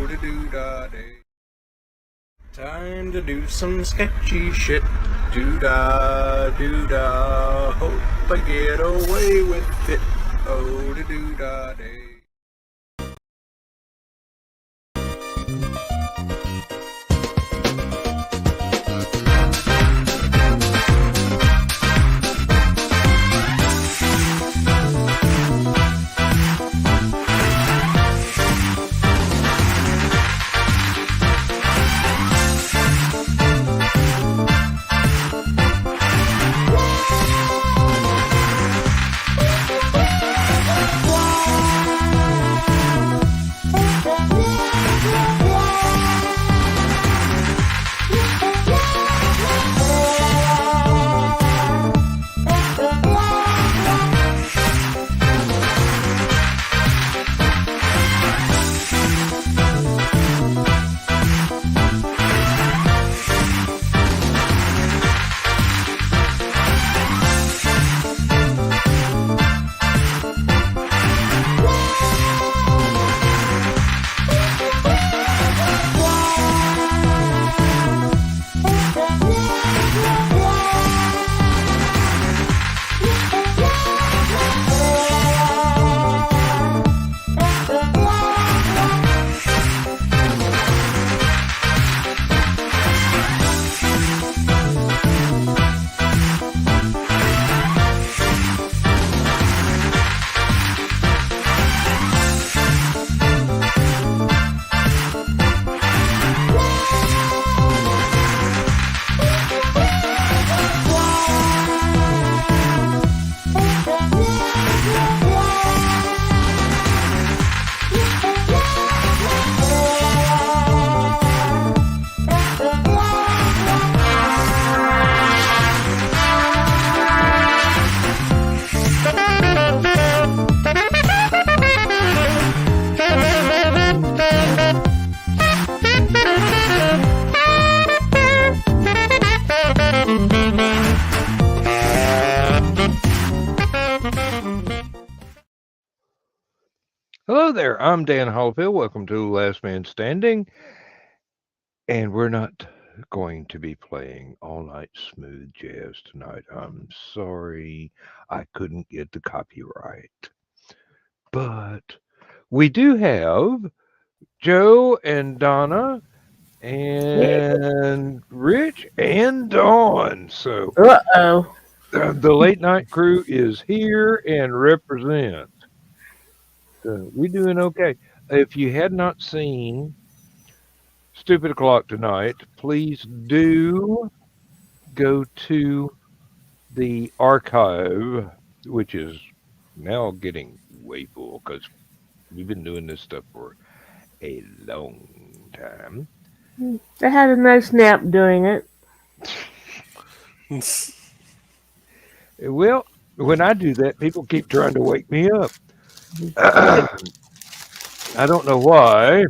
Oh-da-doo-da-day. Time to do some sketchy shit. Do-da, hope I get away with it. Oh-da-doo-da-day. Hello there, I'm Dan Hollifield. Welcome to Last Man Standing. And we're not going to be playing all night smooth jazz tonight. I'm sorry I couldn't get the copyright. But we do have Joe and Donna and Rich and Dawn. So Uh-oh. the late night crew is here and represents. So we're doing okay. If you had not seen Stupid O'Clock tonight, please do go to the archive, which is now getting way full because we've been doing this stuff for a long time. I had a nice nap doing it. Well, when I do that, people keep trying to wake me up. I don't know why.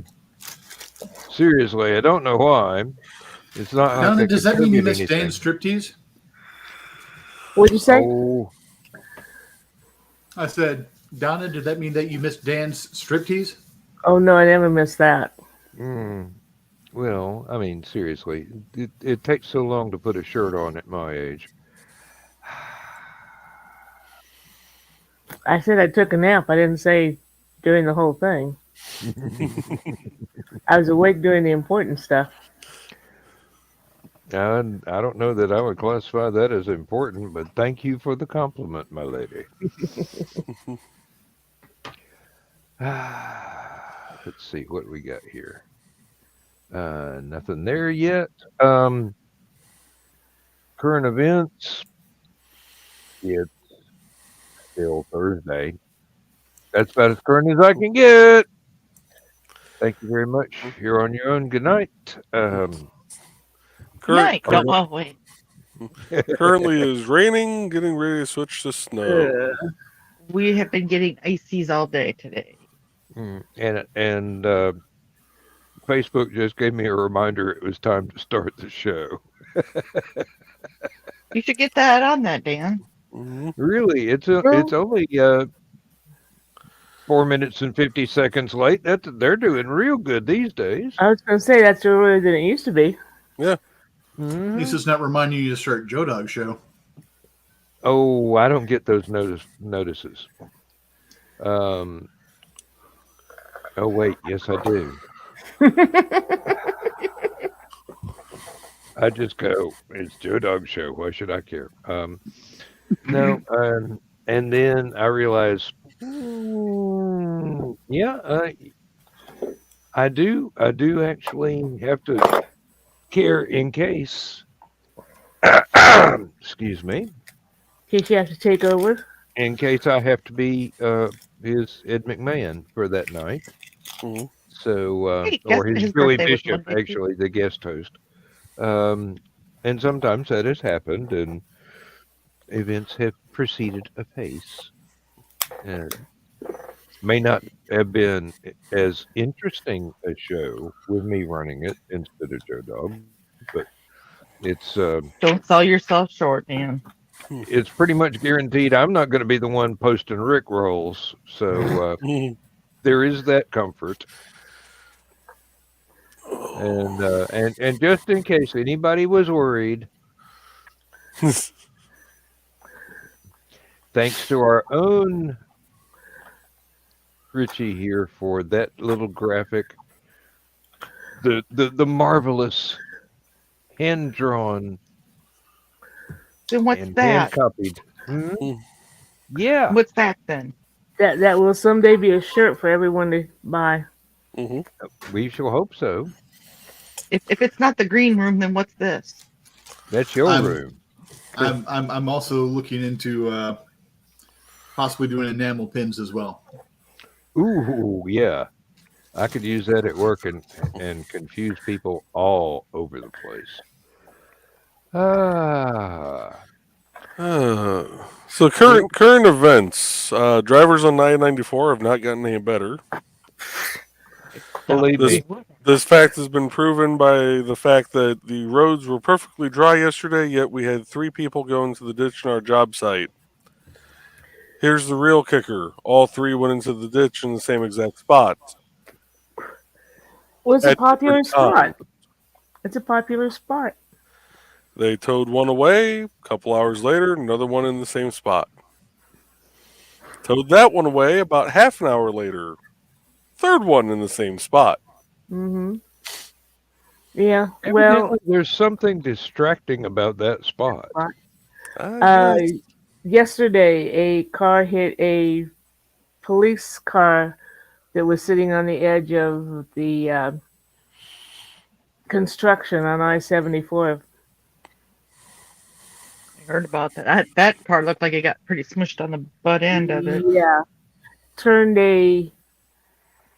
Seriously, I don't know why. It's not like Donna, does that mean you missed anything. Dan's striptease? What'd you say? Oh, I said, Donna, did that mean that you missed Dan's striptease? Oh, no, I never missed that. well, I mean, seriously, it takes so long to put a shirt on at my age. I said I took a nap. I didn't say doing the whole thing. I was awake doing the important stuff. And I don't know that I would classify that as important, but thank you for the compliment, my lady. Let's see what we got here. Nothing there yet. Current events. It's still Thursday. That's about as current as I can get. Thank you very much. You're on your own. Good night. Night. Oh, wait. Currently it is raining, getting ready to switch to snow. We have been getting ices all day today. And Facebook just gave me a reminder it was time to start the show. You should get that on that, Dan. Mm-hmm. Really, it's only 4 minutes and 50 seconds late. They're doing real good these days. I was going to say that's earlier than it used to be. Yeah. Mhm. At least it's not reminding you to start Joe Dog show. Oh, I don't get those notices. Oh wait, yes I do. I just go, it's Joe Dog show. Why should I care? No, and then I realize, yeah, I do actually have to care in case. Excuse me. In case you have to take over. In case I have to be his Ed McMahon for that night. Mhm. So, Hey, or guess his his Billy birthday was Bishop, Monday, too. actually, the guest host. And sometimes that has happened, and events have proceeded apace. May not have been as interesting a show with me running it instead of Joe Dog, but it's Don't sell yourself short, man. it's pretty much guaranteed I'm not going to be the one posting Rick rolls, so Mhm. there is that comfort. And just in case anybody was worried, thanks to our own Richie here for that little graphic, the marvelous hand drawn Then what's and hand that? copied. Yeah, What's that then? That will someday be a shirt for everyone to buy. Mhm. we shall hope so. If it's not the green room, then what's this? That's your I'm room. I'm also looking into possibly doing enamel pins as well. Ooh, yeah. I could use that at work and confuse people all over the place. Ah, So current events. Drivers on 994 have not gotten any better. believe This me. this fact has been proven by the fact that the roads were perfectly dry yesterday, yet we had 3 people go into the ditch in our job site. Here's the real kicker. All 3 went into the ditch in the same exact spot. Well, it's a At popular different times. spot. It's a popular spot. They towed one away. A couple hours later, another one in the same spot. Towed that one away about half an hour later. Third one in the same spot. Mm-hmm. Yeah. Evidently, Well, there's something distracting about that spot. Yes. yesterday a car hit a police car that was sitting on the edge of the construction on I-74. I heard about that. That car looked like it got pretty smushed on the butt end of it. Yeah. Turned a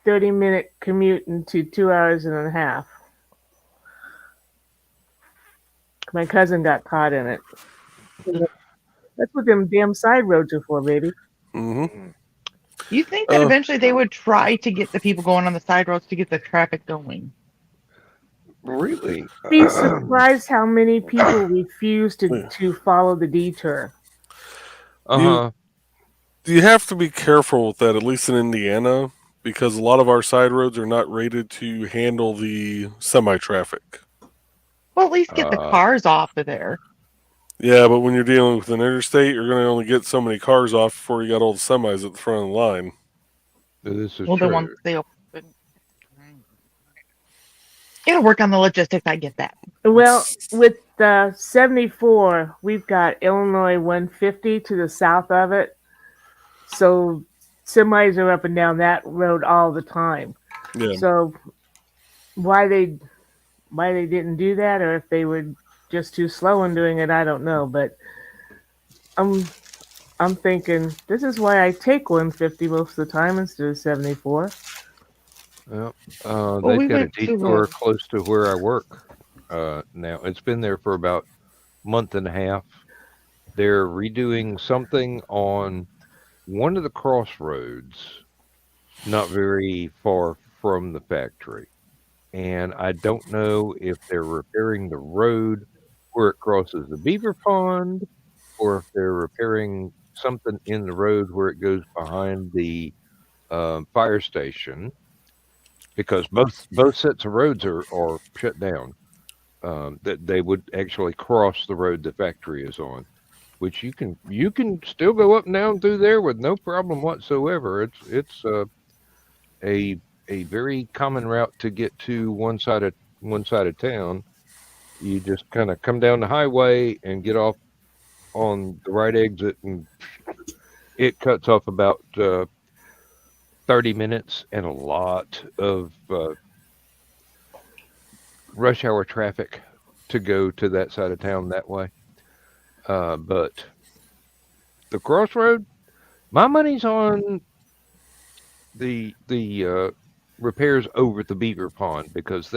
30-minute commute into 2 hours and a half. My cousin got caught in it. That's what them damn side roads are for, baby. Mm-hmm. You think that eventually they would try to get the people going on the side roads to get the traffic going? Really? Be surprised how many people refuse to follow the detour. Uh-huh. You have to be careful with that, at least in Indiana, because a lot of our side roads are not rated to handle the semi-traffic. Well, at least get the cars off of there. Yeah, but when you're dealing with an interstate, you're going to only get so many cars off before you got all the semis at the front of the line. This is Well, true. then once they open, it'll work on the logistics. I get that. Well, with 74, we've got Illinois 150 to the south of it. So semis are up and down that road all the time. Yeah. So why they didn't do that, or if they were just too slow in doing it, I don't know. But I'm thinking this is why I take 150 most of the time instead of 74. Well, we they've got a went to, detour close to where I work now. It's been there for about a month and a half. They're redoing something on one of the crossroads, not very far from the factory. And I don't know if they're repairing the road where it crosses the beaver pond, or if they're repairing something in the road where it goes behind the fire station because both sets of roads are shut down. That they would actually cross the road the factory is on, which you can still go up and down through there with no problem whatsoever. It's a very common route to get to one side of town. You just kind of come down the highway and get off on the right exit, and it cuts off about 30 minutes and a lot of rush hour traffic to go to that side of town that way. But the crossroad, my money's on the repairs over at the Beaver Pond because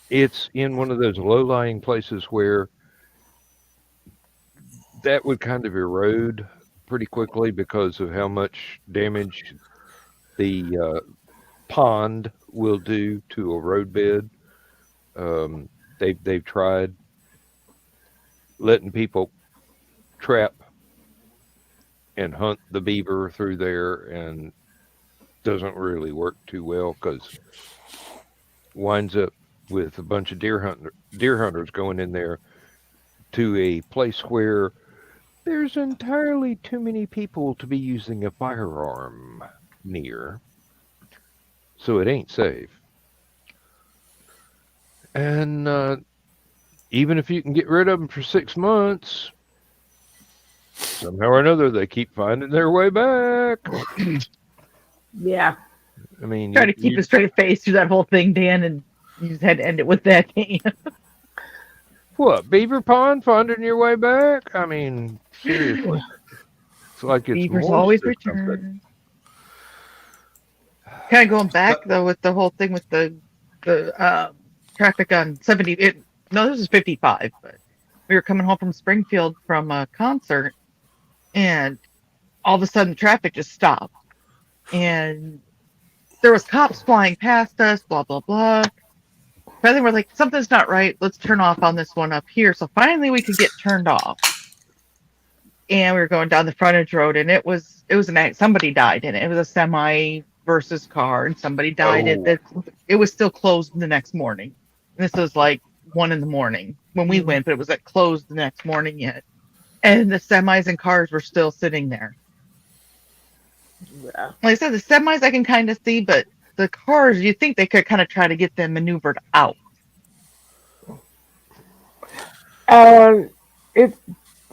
it's in one of those low-lying places where that would kind of erode pretty quickly because of how much damage the pond will do to a road bed. They've tried letting people trap and hunt the beaver through there, and doesn't really work too well because winds up with a bunch of deer hunters going in there to a place where there's entirely too many people to be using a firearm near, so it ain't safe. And even if you can get rid of them for 6 months, somehow or another they keep finding their way back. Yeah. I mean, Try to keep a straight face through that whole thing, Dan, and you just had to end it with that. what, Beaver Pond finding your way back? I mean, seriously, it's like it's Beavers more always or something. return. Kind of going back though with the whole thing with the traffic on 70. No, this is 55. But we were coming home from Springfield from a concert, and all of a sudden traffic just stopped, and there was cops flying past us. Blah blah blah. Finally, we're like, something's not right. Let's turn off on this one up here. So finally, we could get turned off. And we were going down the frontage road, and it was somebody died in it. It was a semi versus car, and somebody died. It was still closed the next morning. And this was like 1 a.m. when we went, but it was like closed the next morning yet. And the semis and cars were still sitting there. Yeah. Like I said, the semis I can kind of see, but the cars, you think they could kind of try to get them maneuvered out.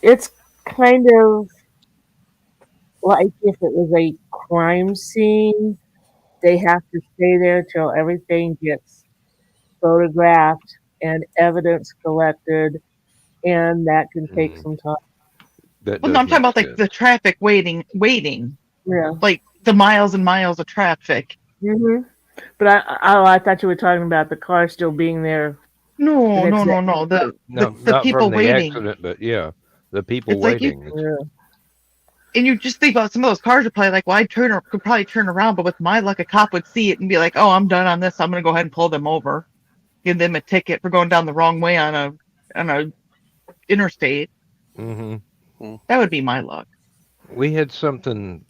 It's kind of like if it was a crime scene, they have to stay there till everything gets photographed and evidence collected, and that can take some time. That Well, does no, I'm talking make about like sense. the traffic waiting, Yeah. like the miles and miles of traffic. Mm-hmm. But I thought you were talking about the car still being there. No. Next day. The No, the not people from the waiting. accident, but yeah, the people It's like you- waiting. Yeah. And you just think about some of those cars are probably like, well, could probably turn around, but with my luck, a cop would see it and be like, oh, I'm done on this. I'm going to go ahead and pull them over, give them a ticket for going down the wrong way on a interstate. Mm-hmm. That would be my luck. We had something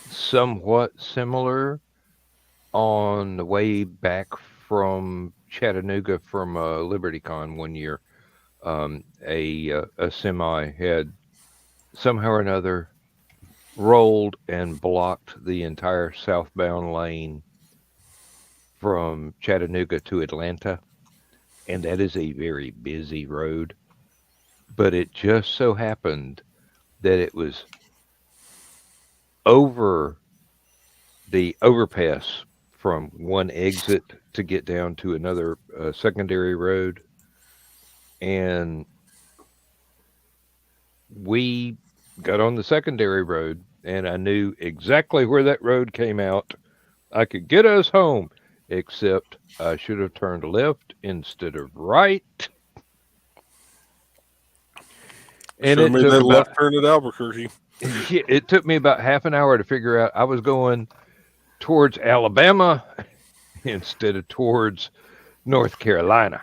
somewhat similar on the way back from Chattanooga from LibertyCon one year. A semi had somehow or another rolled and blocked the entire southbound lane from Chattanooga to Atlanta, and that is a very busy road. But it just so happened that it was over the overpass from one exit to get down to another secondary road, and we got on the secondary road, and I knew exactly where that road came out. I could get us home, except I should have turned left instead of right. And Sure it made took that about, left turn at Albuquerque. it took me about half an hour to figure out I was going towards Alabama instead of towards North Carolina.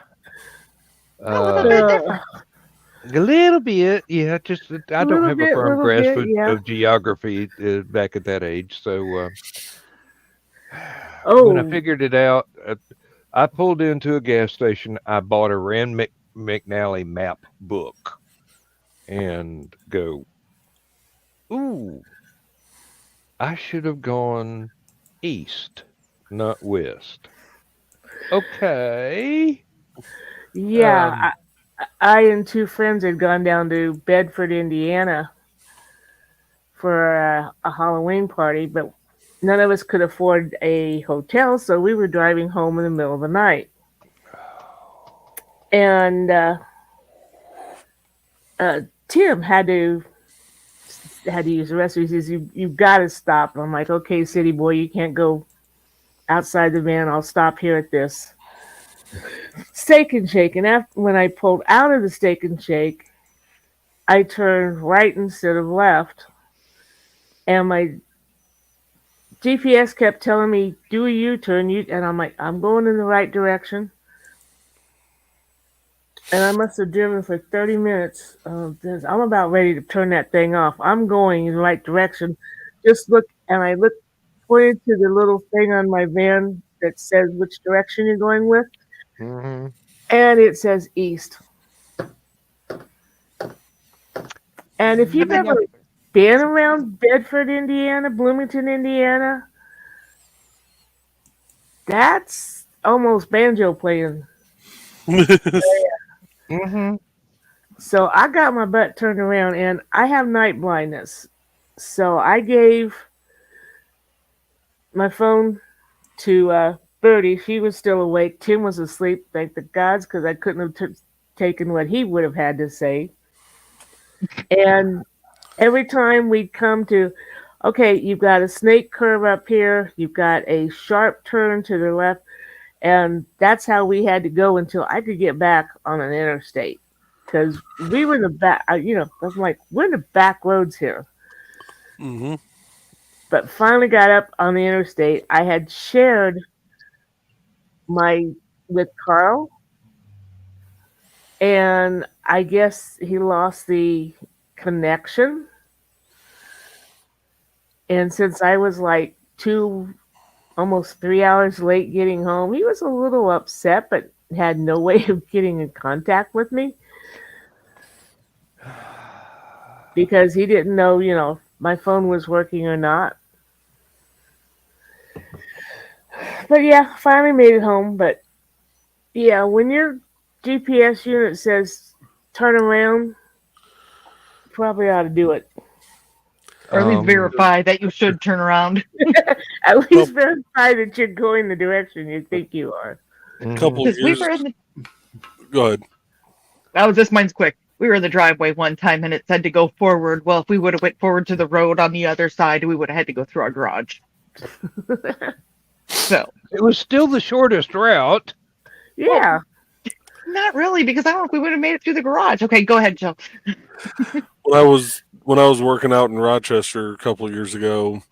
Oh, a little bit different. A little bit, yeah. Just I don't have a firm little grasp bit, yeah. of geography back at that age. So when I Oh, figured it out, I pulled into a gas station. I bought a Rand McNally map book and go, ooh, I should have gone east, not west. Okay. yeah. Um, I and two friends had gone down to Bedford, Indiana for a Halloween party, but none of us could afford a hotel, so we were driving home in the middle of the night. And Tim had to use the restroom. He says, "You've got to stop." And I'm like, "Okay, city boy, you can't go outside the van. I'll stop here at this Steak and Shake." And when I pulled out of the Steak and Shake, I turned right instead of left, and my GPS kept telling me, "Do a U-turn." And I'm like, "I'm going in the right direction." And I must have driven for 30 minutes. I'm about ready to turn that thing off. I'm going in the right direction. Just look, and I pointed to the little thing on my van that says which direction you're going with, mhm. and it says east. And if I've you've been ever there. been around Bedford, Indiana, Bloomington, Indiana, that's almost banjo playing. Mhm. So I got my butt turned around, and I have night blindness. So I gave my phone to Birdie. She was still awake. Tim was asleep, thank the gods, because I couldn't have taken what he would have had to say. And every time we'd come to, okay, you've got a snake curve up here, you've got a sharp turn to the left, and that's how we had to go until I could get back on an interstate. Because we were in the back, I'm like, we're in the back roads here. hmm But finally got up on the interstate. I had shared my with Carl, and I guess he lost the connection. And since I was like almost 3 hours late getting home, he was a little upset, but had no way of getting in contact with me because he didn't know, if my phone was working or not. But yeah, finally made it home. But yeah, when your GPS unit says turn around, probably ought to do it. Or at least Um, verify that you should turn around. At Well, least verify that you're going the direction you think you are. mhm. couple Because we years. were in the. Go ahead. Oh, this mine's quick. We were in the driveway one time, and it said to go forward. Well, if we would have went forward to the road on the other side, we would have had to go through our garage. So, It was still the shortest route. well, Yeah. not really, because I don't know if we would have made it through the garage. Okay, go ahead, Jill. When I was working out in Rochester a couple of years ago,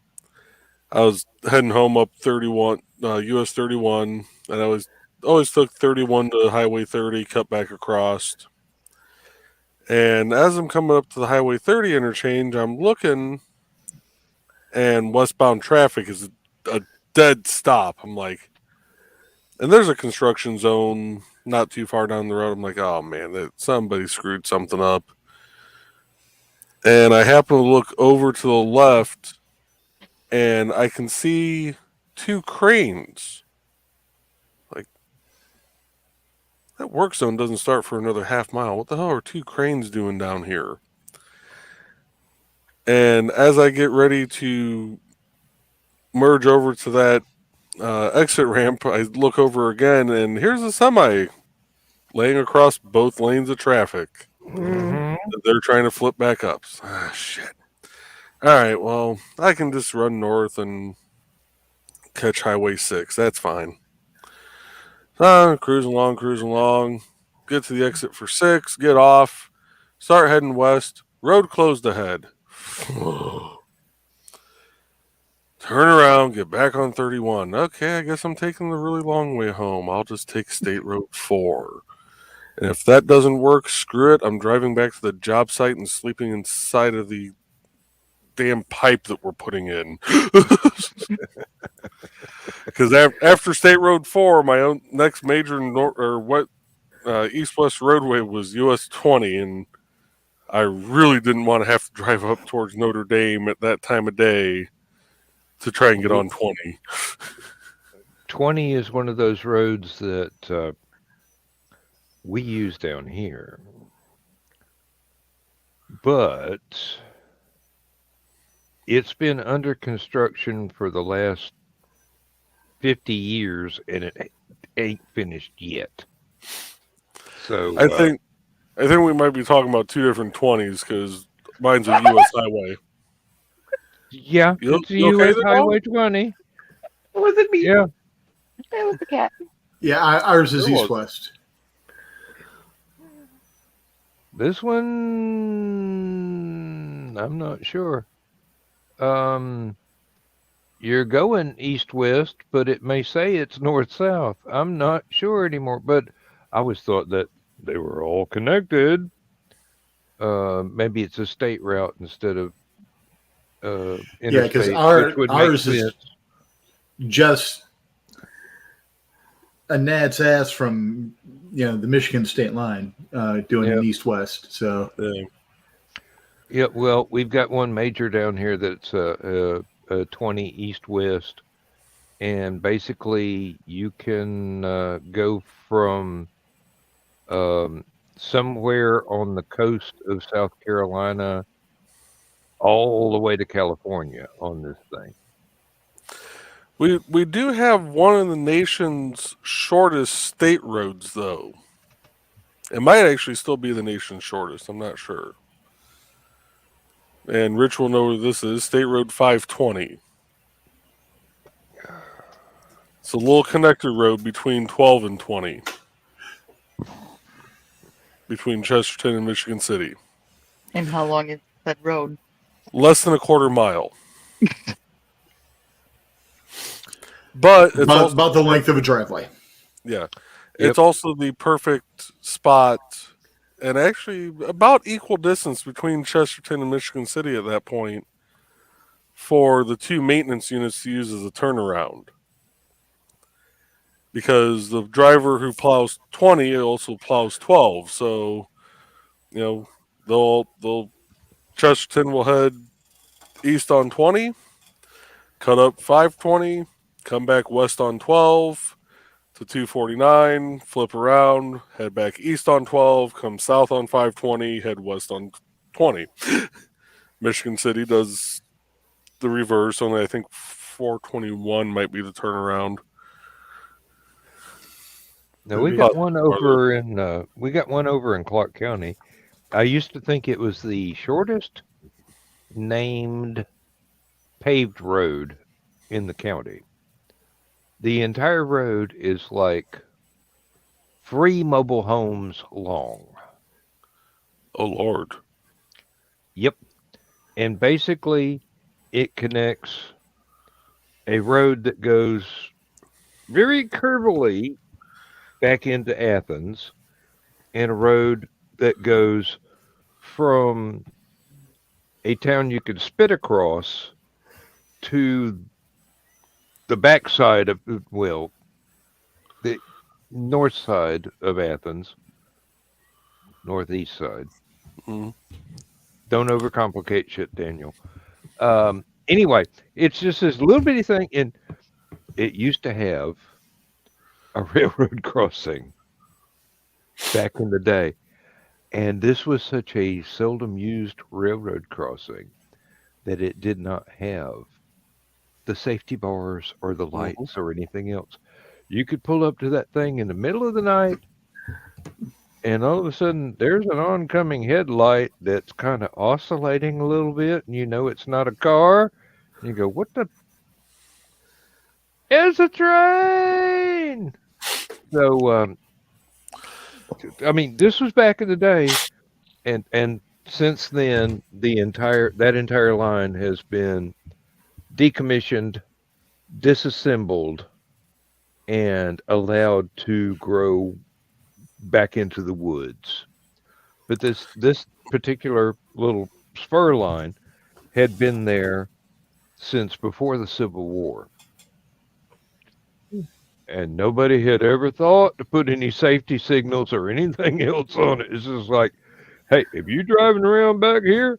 I was heading home up 31 US 31, and I always took 31 to Highway 30, cut back across. And as I'm coming up to the Highway 30 interchange, I'm looking, and westbound traffic is a dead stop. I'm like, and there's a construction zone not too far down the road. I'm like, oh man, somebody screwed something up. And I happen to look over to the left, and I can see two cranes. Like, that work zone doesn't start for another half mile. What the hell are two cranes doing down here? And as I get ready to merge over to that exit ramp, I look over again, and here's a semi laying across both lanes of traffic. Mm. Mhm. They're trying to flip back up. Ah, shit. All right, well, I can just run north and catch Highway 6. That's fine. Cruising along. Get to the exit for 6, get off, start heading west. Road closed ahead. Turn around, get back on 31. Okay, I guess I'm taking the really long way home. I'll just take State Road 4. And if that doesn't work, screw it. I'm driving back to the job site and sleeping inside of the damn pipe that we're putting in. Because after State Road 4, my own next major east-west roadway was US 20, and I really didn't want to have to drive up towards Notre Dame at that time of day to try and get on 20. 20 is one of those roads that we use down here. But it's been under construction for the last 50 years, and it ain't finished yet. So I think we might be talking about two different 20s because mine's a U.S. highway. yeah, it's a U.S. Highway 20. It wasn't me. Yeah, That was the cat. Yeah, ours is It was. east-west. this one I'm not sure. You're going east-west, but it may say it's north-south. I'm not sure anymore, but I always thought that they were all connected. Maybe it's a state route instead of Yeah, because interstate, which would make ours is sense. just a gnat's ass from the Michigan state line, doing an east-west. So Yeah. Yeah, well, we've got one major down here that's a 20 east-west, and basically you can go from somewhere on the coast of South Carolina all the way to California on this thing. We do have one of the nation's shortest state roads, though. It might actually still be the nation's shortest. I'm not sure. And Rich will know where this is. State Road 520. It's a little connector road between 12 and 20. Between Chesterton and Michigan City. And how long is that road? Less than a quarter mile. But it's also about the length of a driveway. Yeah. It's also the perfect spot and actually about equal distance between Chesterton and Michigan City at that point for the two maintenance units to use as a turnaround. Because the driver who plows 20 also plows 12. So, Chesterton will head east on 20, cut up 520, come back west on 12 to 249, flip around, head back east on 12, come south on 520, head west on 20. Michigan City does the reverse, only I think 421 might be the turnaround. Now we got one over in Clark County. I used to think it was the shortest named paved road in the county. The entire road is like 3 mobile homes long. Oh, Lord. Yep. And basically, it connects a road that goes very curvily back into Athens and a road that goes from a town you could spit across to the backside of, the north side of Athens, northeast side. Mm-hmm. Don't overcomplicate shit, Daniel. Anyway, it's just this little bitty thing, and it used to have a railroad crossing back in the day. And this was such a seldom used railroad crossing that it did not have the safety bars or the lights or anything else. You could pull up to that thing in the middle of the night, and all of a sudden there's an oncoming headlight that's kind of oscillating a little bit, and you know it's not a car. And you go, what the? It's a train! So, I mean, this was back in the day, and since then, that entire line has been decommissioned, disassembled, and allowed to grow back into the woods. But this particular little spur line had been there since before the Civil War. And nobody had ever thought to put any safety signals or anything else on it. It's just like, hey, if you're driving around back here,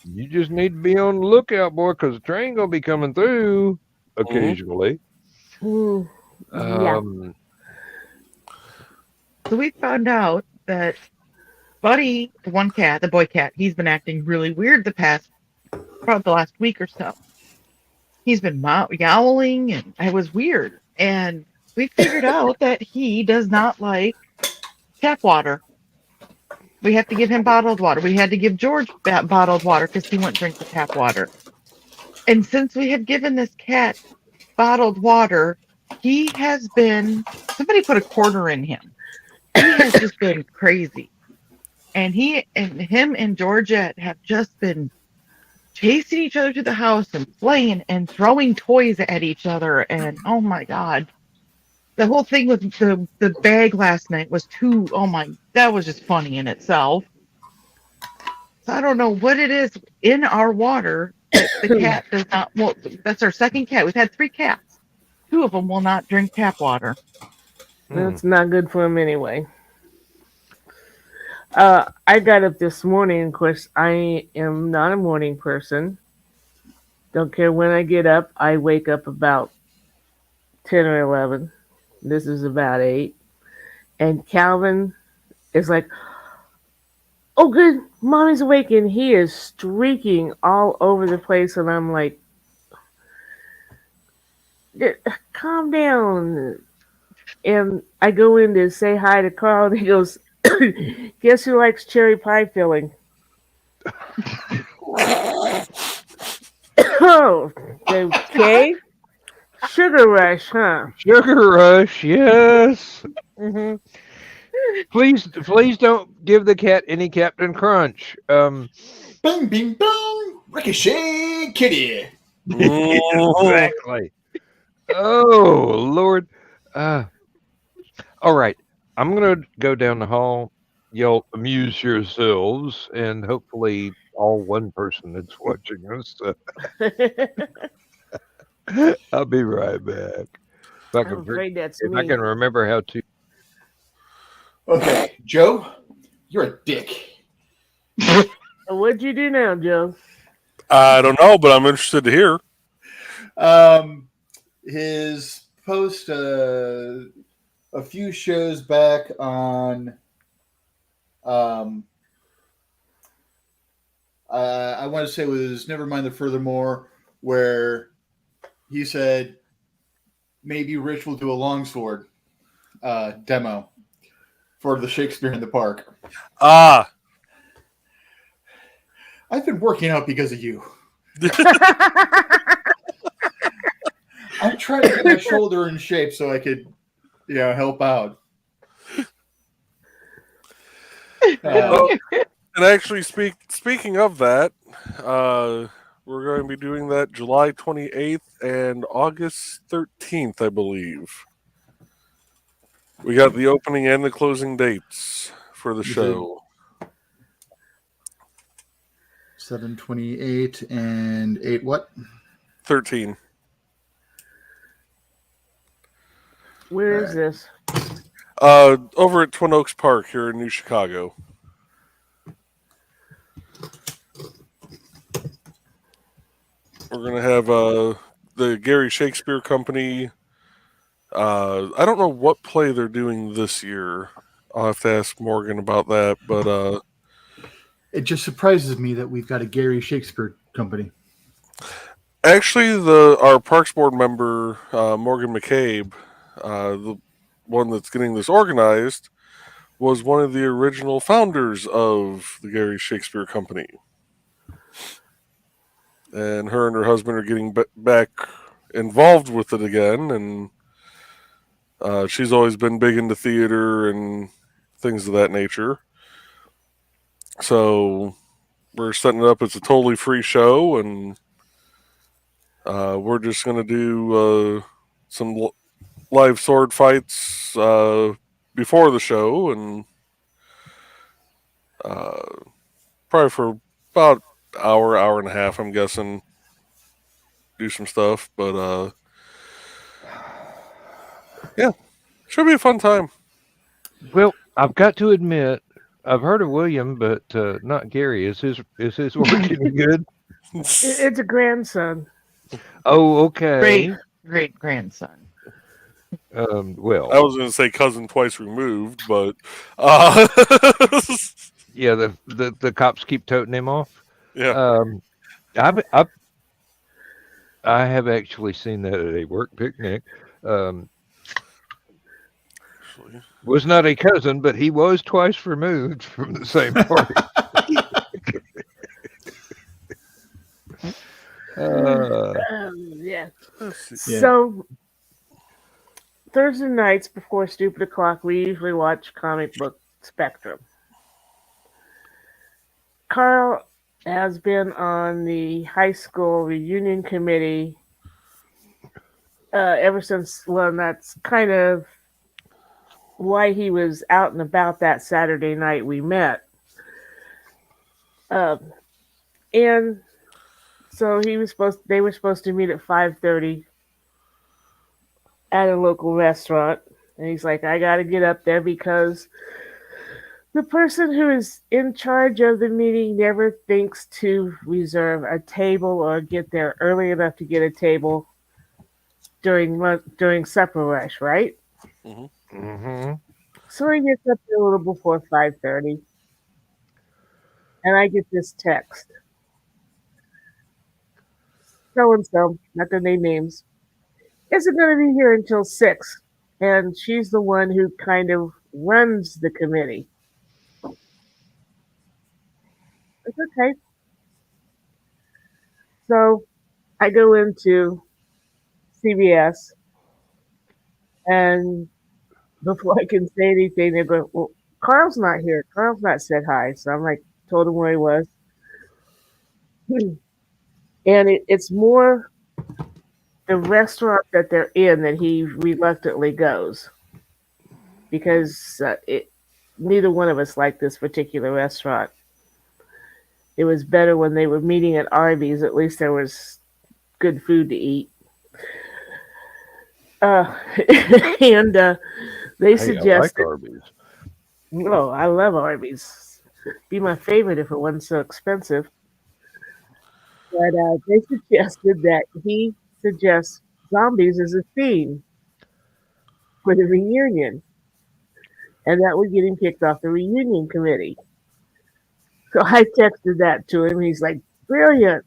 you just need to be on the lookout, boy, because the train gonna be coming through occasionally. Yeah. Um, So we found out that Buddy, the one cat, the boy cat, he's been acting really weird probably the last week or so. He's been yowling, and it was weird. And we figured out that he does not like tap water. We have to give him bottled water. We had to give George bottled water because he wouldn't drink the tap water. And since we have given this cat bottled water, he has been, somebody put a quarter in him. He has just been crazy. And him and Georgette have just been chasing each other to the house and playing and throwing toys at each other. And oh my God, the whole thing with the bag last night was that was just funny in itself. So I don't know what it is in our water that the cat does not. Well, that's our second cat. We've had 3 cats. 2 of them will not drink tap water. That's not good for him anyway. I got up this morning. Of course, I am not a morning person. Don't care when I get up. I wake up about 10 or 11. This is about 8. And Calvin is like, oh, good, mommy's awake. And he is streaking all over the place. And I'm like, calm down. And I go in to say hi to Carl. And he goes, guess who likes cherry pie filling? Oh, okay. Sugar Rush, huh? Sugar Rush, yes. Mm-hmm. Please don't give the cat any Captain Crunch. Bing, bing, bong! Ricochet kitty! Exactly. Oh, Lord. All right. I'm going to go down the hall. Y'all amuse yourselves, and hopefully all one person that's watching us. I'll be right back. I'm afraid that's if me. I can remember how to. Okay, Joe, you're a dick. What'd you do now, Joe? I don't know, but I'm interested to hear. His post a few shows back on I want to say it was Nevermind the Furthermore, where he said maybe Rich will do a longsword demo for the Shakespeare in the Park. Ah, I've been working out because of you. I'm trying to get my shoulder in shape so I could, help out. and actually, speaking of that, we're going to be doing that July 28th and August 13th, I believe. We got the opening and the closing dates for the show. 7/28 and 8 what? 13. Where is this? Over at Twin Oaks Park here in New Chicago. We're going to have the Gary Shakespeare Company. I don't know what play they're doing this year. I'll have to ask Morgan about that, but it just surprises me that we've got a Gary Shakespeare Company. Actually, our Parks Board member, Morgan McCabe, the one that's getting this organized, was one of the original founders of the Gary Shakespeare Company. And her husband are getting back involved with it again, and she's always been big into theater and things of that nature. So we're setting it up as a totally free show, and we're just going to do some live sword fights, before the show, and probably for about hour and a half, I'm guessing, do some stuff. But yeah, should be a fun time. Well, I've got to admit, I've heard of William, but not Gary. Is his work any good? It's a grandson. Oh, okay. Great grandson. Well, I was going to say cousin twice removed, but yeah, the cops keep toting him off. yeah. I have actually seen that at a work picnic. Actually, Was not a cousin, but he was twice removed from the same party. Yeah. let's see. So Thursday nights before Stupid O'Clock, we usually watch Comic Book Spectrum. Carl has been on the high school reunion committee ever since. Well, that's kind of why he was out and about that Saturday night we met. And so they were supposed to meet at 5:30 at a local restaurant. And he's like, I got to get up there because the person who is in charge of the meeting never thinks to reserve a table or get there early enough to get a table during supper rush, right? Mm-hmm. So he gets up there a little before 5:30, and I get this text. So and so, not to name names, isn't going to be here until 6, and she's the one who kind of runs the committee. It's okay. So I go into CBS, and before I can say anything, they go, well, Carl's not here. Carl's not said hi. So I'm like, told him where he was. And it's more the restaurant that they're in that he reluctantly goes. Because neither one of us liked this particular restaurant. It was better when they were meeting at Arby's. At least there was good food to eat. And they suggested. I like Arby's. Oh, I love Arby's. Be my favorite if it wasn't so expensive. But they suggested that he suggests zombies as a theme for the reunion. And that would get him kicked off the reunion committee. So I texted that to him. He's like, brilliant.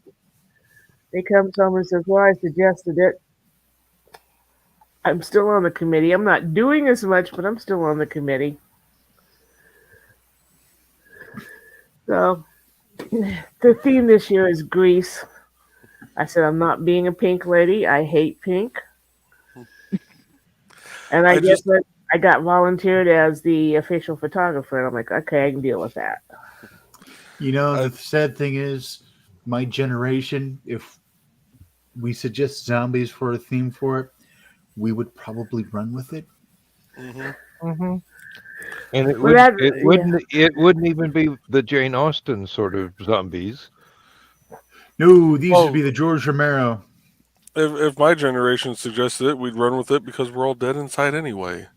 They come to him and says, well, I suggested it. I'm still on the committee. I'm not doing as much, but I'm still on the committee. So the theme this year is Grease. I said, I'm not being a pink lady. I hate pink. And I guess I got volunteered as the official photographer. And I'm like, okay, I can deal with that. You know, the sad thing is, my generation, if we suggest zombies for a theme for it, we would probably run with it. Mm-hmm. Mm-hmm. And it wouldn't even be the Jane Austen sort of zombies. No, these would be the George Romero. If my generation suggested it, we'd run with it because we're all dead inside anyway.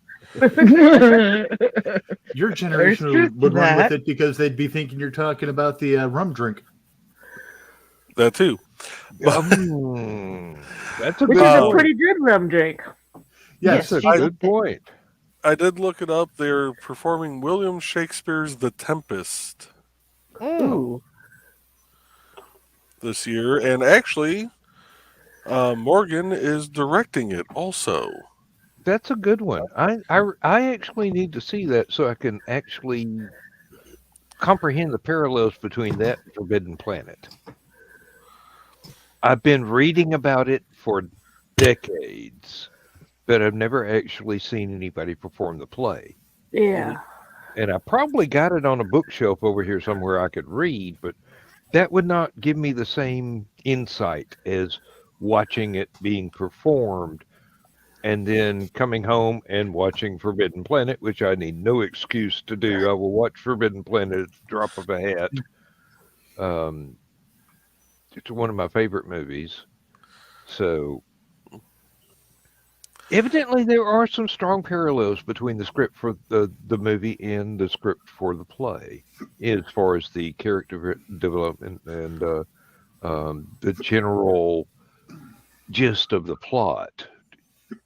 Your generation would run with it because they'd be thinking you're talking about the rum drink. That too. That's a Which good is a point. pretty good rum drink. Yes, That's a good point. I did look it up. They're performing William Shakespeare's The Tempest Ooh. this year, and actually, Morgan is directing it also. That's a good one. I actually need to see that so I can actually comprehend the parallels between that and Forbidden Planet. I've been reading about it for decades, but I've never actually seen anybody perform the play. Yeah. And I probably got it on a bookshelf over here somewhere I could read, but that would not give me the same insight as watching it being performed and then coming home and watching Forbidden Planet, which I need no excuse to do. I will watch Forbidden Planet at the drop of a hat. It's one of my favorite movies. So evidently there are some strong parallels between the script for the movie and the script for the play as far as the character development and the general gist of the plot.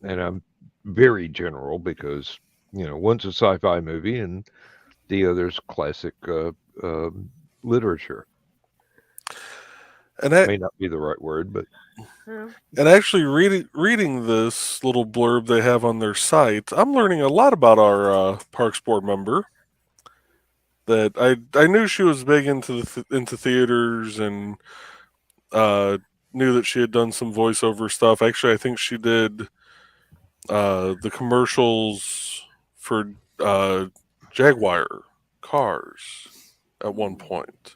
And I'm very general because, one's a sci-fi movie and the other's classic literature. And that May not be the right word, but and actually reading this little blurb they have on their site, I'm learning a lot about our Parks Board member. That I knew she was big into into theaters and knew that she had done some voiceover stuff. Actually, I think she did the commercials for Jaguar cars at one point.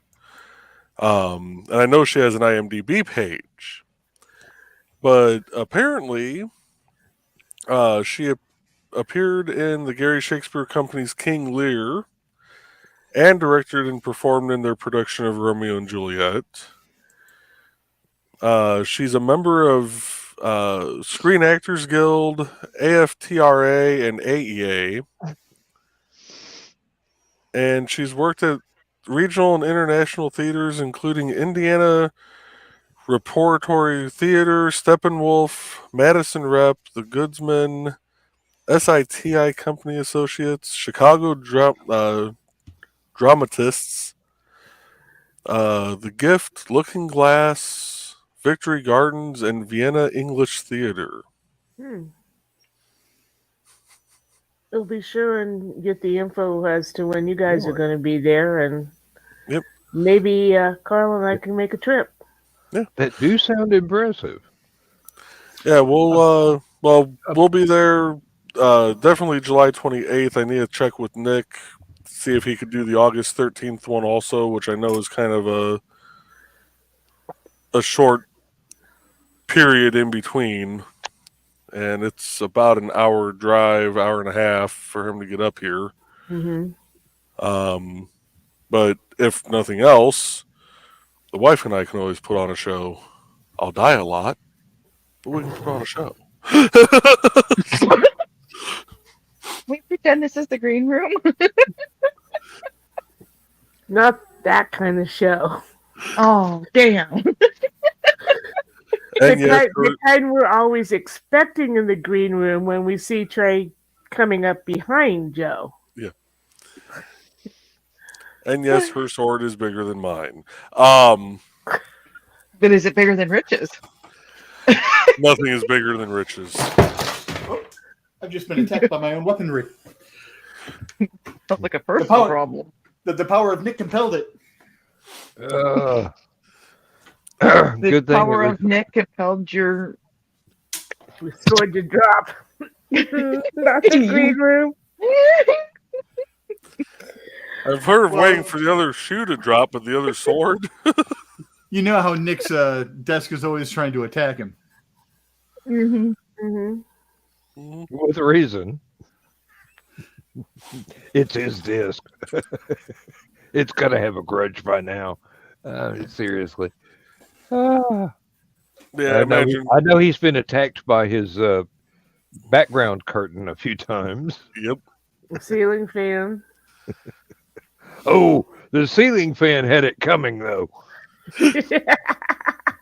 And I know she has an IMDb page, but apparently she appeared in the Gary Shakespeare Company's King Lear and directed and performed in their production of Romeo and Juliet. She's a member of Screen Actors Guild, AFTRA, and AEA. And she's worked at regional and international theaters, including Indiana Repertory Theater, Steppenwolf, Madison Rep, The Goodsman, SITI Company Associates, Chicago Dramatists, The Gift, Looking Glass, Victory Gardens, and Vienna English Theater. We'll be sure and get the info as to when you guys are going to be there, and Yep. maybe Carl and I can make a trip. that do sound impressive. Yeah, we'll be there definitely July 28th. I need to check with Nick, see if he could do the August 13th one also, which I know is kind of a short period in between. And it's about an hour drive, hour and a half for him to get up here. But if nothing else, the wife and I can always put on a show. I'll die a lot, but we can put on a show. We pretend this is the green room. Not that kind of show. Oh, damn. And The kind we're always expecting in the green room when we see Trey coming up behind Joe. Yeah. And yes, her sword is bigger than mine. But is it bigger than Rich's? Nothing is bigger than Rich's. I've just been attacked by my own weaponry. Sounds like a personal problem. The power of Nick compelled it. The Good thing power of Nick compelled your sword to drop. Not the green room. I've heard of waiting for the other shoe to drop, but the other sword. You know how Nick's desk is always trying to attack him. with reason. It's his disc. It's gonna have a grudge by now. Seriously. Yeah, I know he's been attacked by his background curtain a few times. Yep. Ceiling fan. Oh, the ceiling fan had it coming though.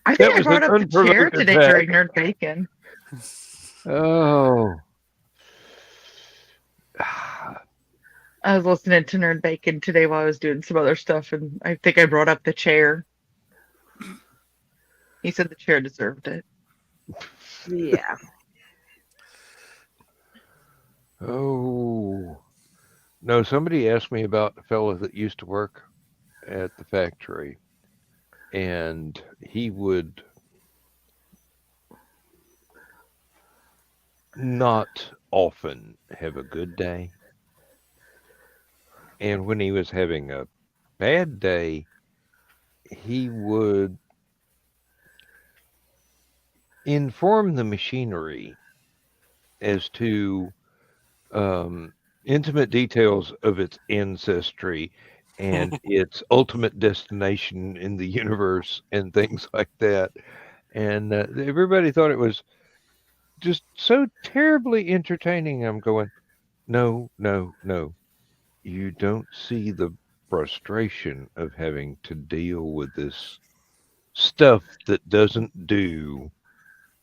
I think I brought up the chair today during Nerd Bacon. Oh. I was listening to Nerd Bacon today while I was doing some other stuff, and I think I brought up the chair. He said the chair deserved it. Yeah. Oh. No, somebody asked me about a fellow that used to work at the factory, and he would not often have a good day. And when he was having a bad day, he would inform the machinery as to intimate details of its ancestry and its ultimate destination in the universe and things like that. And everybody thought it was just so terribly entertaining. I'm going, no, no, no. You don't see the frustration of having to deal with this stuff that doesn't do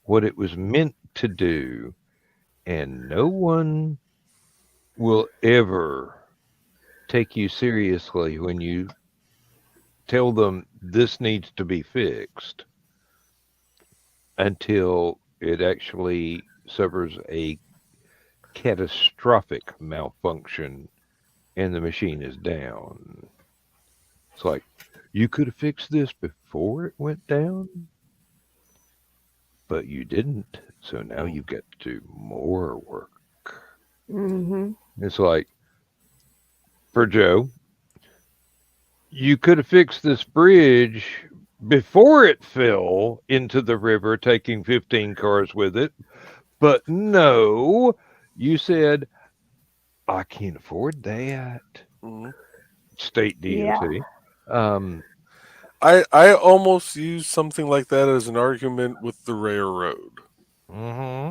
what it was meant to do. And no one will ever take you seriously when you tell them this needs to be fixed until it actually suffers a catastrophic malfunction and the machine is down. It's like, you could have fixed this before it went down, but you didn't. So now you've got to do more work. Mm-hmm. It's like, for Joe, you could have fixed this bridge before it fell into the river, taking 15 cars with it. But no, you said, I can't afford that. Mhm. State DOT. I almost use something like that as an argument with the railroad. Mm-hmm.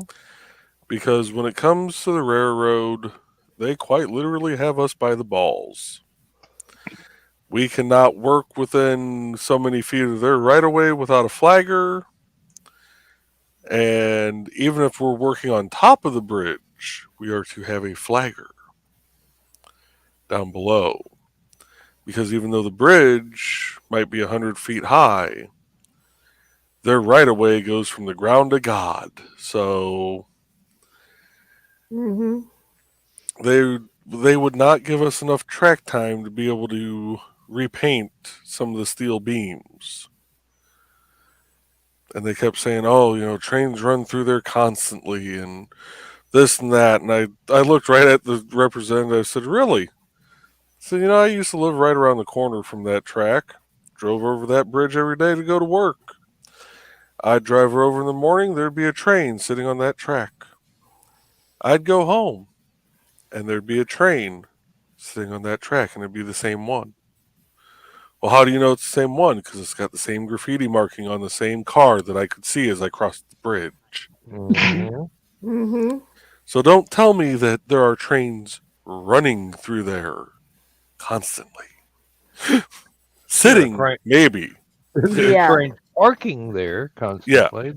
Because when it comes to the railroad, they quite literally have us by the balls. We cannot work within so many feet of their right of way without a flagger. And even if we're working on top of the bridge, we are to have a flagger down below. Because even though the bridge might be 100 feet high, their right of way goes from the ground to God. So Mm-hmm. they would not give us enough track time to be able to repaint some of the steel beams. And they kept saying, oh, trains run through there constantly and this and that. And I looked right at the representative. I said, really? I said, I used to live right around the corner from that track. Drove over that bridge every day to go to work. I'd drive over in the morning. There'd be a train sitting on that track. I'd go home and there'd be a train sitting on that track and it'd be the same one. Well, how do you know it's the same one? Because it's got the same graffiti marking on the same car that I could see as I crossed the bridge. Mm-hmm. Mm-hmm. So don't tell me that there are trains running through there constantly. Sitting, maybe. There are Yeah. trains parking there constantly.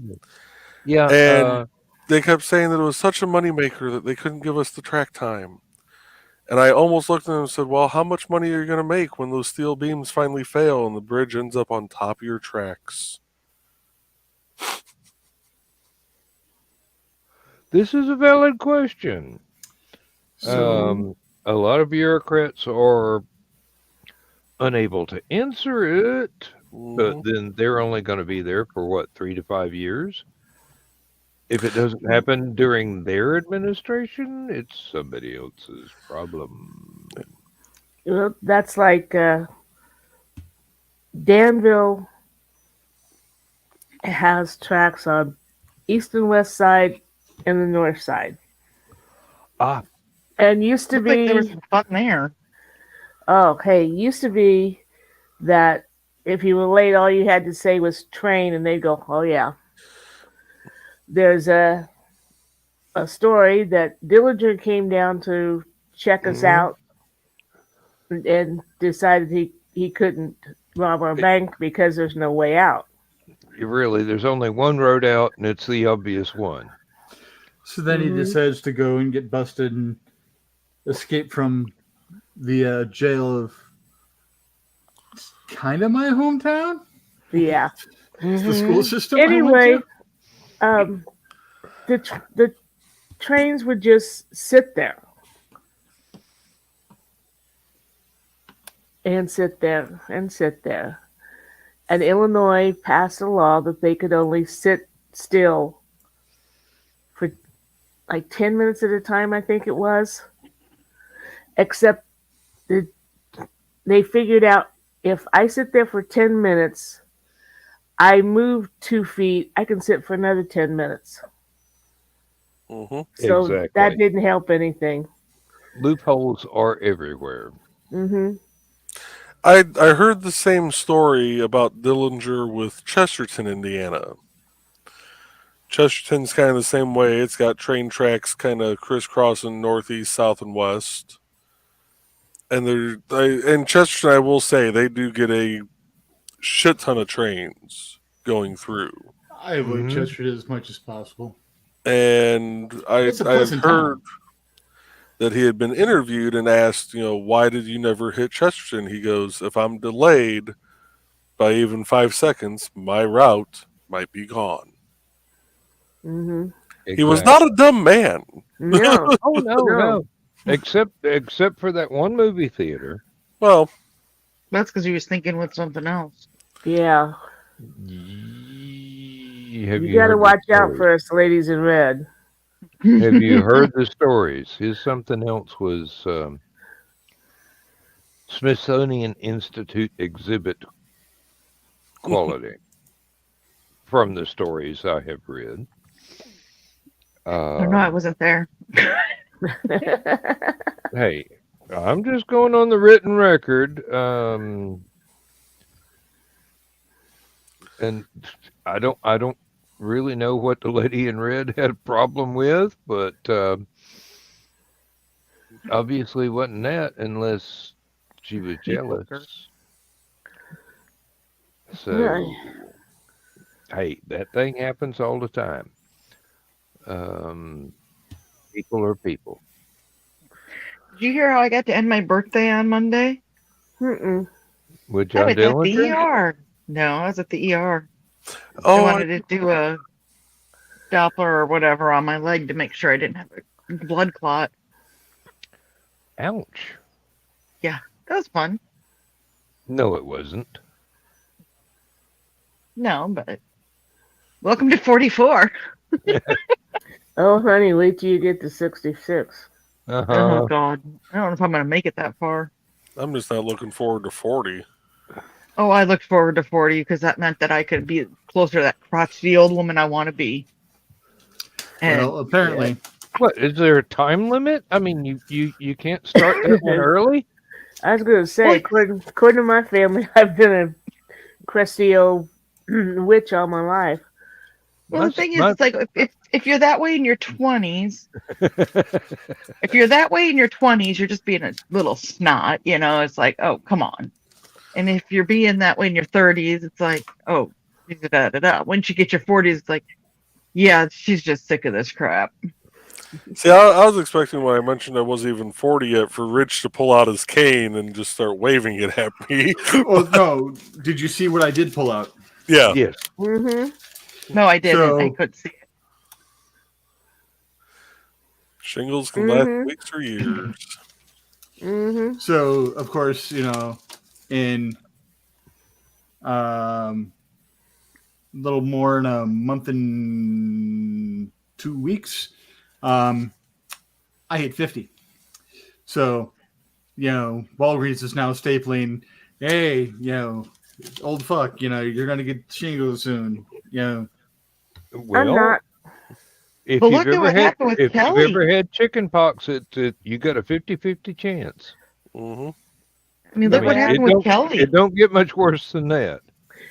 Yeah. And they kept saying that it was such a moneymaker that they couldn't give us the track time. And I almost looked at them and said, well, how much money are you going to make when those steel beams finally fail and the bridge ends up on top of your tracks? This is a valid question. So, A lot of bureaucrats are unable to answer it, but then they're only going to be there for what, 3 to 5 years? If it doesn't happen during their administration, it's somebody else's problem. Well, that's like Danville has tracks on east and west side and the north side. Ah. And used to Looked like there was be some fun there. used to be that if you were late, all you had to say was train, and they'd go, oh yeah. There's a story that Dillinger came down to check us out and decided he couldn't rob our bank because there's no way out. Really, there's only one road out, and it's the obvious one. So then he decides to go and get busted and escape from the jail of kind of my hometown. Yeah. It's the school system. Anyway, the trains would just sit there. And sit there and sit there. And Illinois passed a law that they could only sit still for like 10 minutes at a time, I think it was. Except they figured out if I sit there for 10 minutes, I move 2 feet, I can sit for another 10 minutes. Mm-hmm. So Exactly. that didn't help anything. Loopholes are everywhere. Hmm. I heard the same story about Dillinger with Chesterton, Indiana. Chesterton's kind of the same way. It's got train tracks kind of crisscrossing northeast, south, and west. And in Chesterton, I will say they do get a shit ton of trains going through. I avoid Mhm. Chesterton as much as possible. And It's a I had pleasant heard town. that he had been interviewed and asked, why did you never hit Chesterton? He goes, if I'm delayed by even 5 seconds, my route might be gone. Hmm. He was not a dumb man. No. Oh no, No. no. Except for that one movie theater. Well, That's because he was thinking with something else. Yeah. Have You you got to heard the watch out stories? for us, ladies in red. Have you heard the stories? His something else was Smithsonian Institute exhibit quality from the stories I have read. I don't know. I wasn't there. Hey, I'm just going on the written record. And I don't really know what the lady in red had a problem with, but obviously wasn't that unless she was People are- jealous. So, hey, that thing happens all the time. People are people. Did you hear how I got to end my birthday on Monday? Mm-mm. With I John was at the Dillinger? ER. No, I was at the ER. They oh, wanted to do a Doppler or whatever on my leg to make sure I didn't have a blood clot. Ouch. That was fun. No, it wasn't. No, but welcome to 44. Oh, honey, wait till you get to 66. Uh-huh. Oh, God. I don't know if I'm going to make it that far. I'm just not looking forward to 40. Oh, I looked forward to 40 because that meant that I could be closer to that crotchety old woman I want to be. And Well, apparently, What, is there a time limit? I mean, you can't start that one early? I was going to say, Well, according to my family, I've been a crusty old witch all my life. well, the thing is, it's like if you're that way in your 20s, you're just being a little snot, it's like, oh, come on. And if you're being that way in your 30s, it's like, oh, da, da, da. Once you get your 40s, it's like, yeah, she's just sick of this crap. See, I was expecting when I mentioned I wasn't even 40 yet for Rich to pull out his cane and just start waving it at me. well, no. Did you see what I did pull out? Yeah. Yes. Mm-hmm. No, I didn't. So- I couldn't see it. Shingles can last weeks or years. Mm-hmm. So, of course, in little more than a month and 2 weeks, I hit 50. So, Walgreens is now stapling, hey, old fuck, you're going to get shingles soon. I'm Well, not. if But you've look at ever what had happened with if you've Kelly. ever had chicken pox, you got a 50-50 chance. Mm-hmm. I mean, But look what it happened with Kelly. It don't get much worse than that.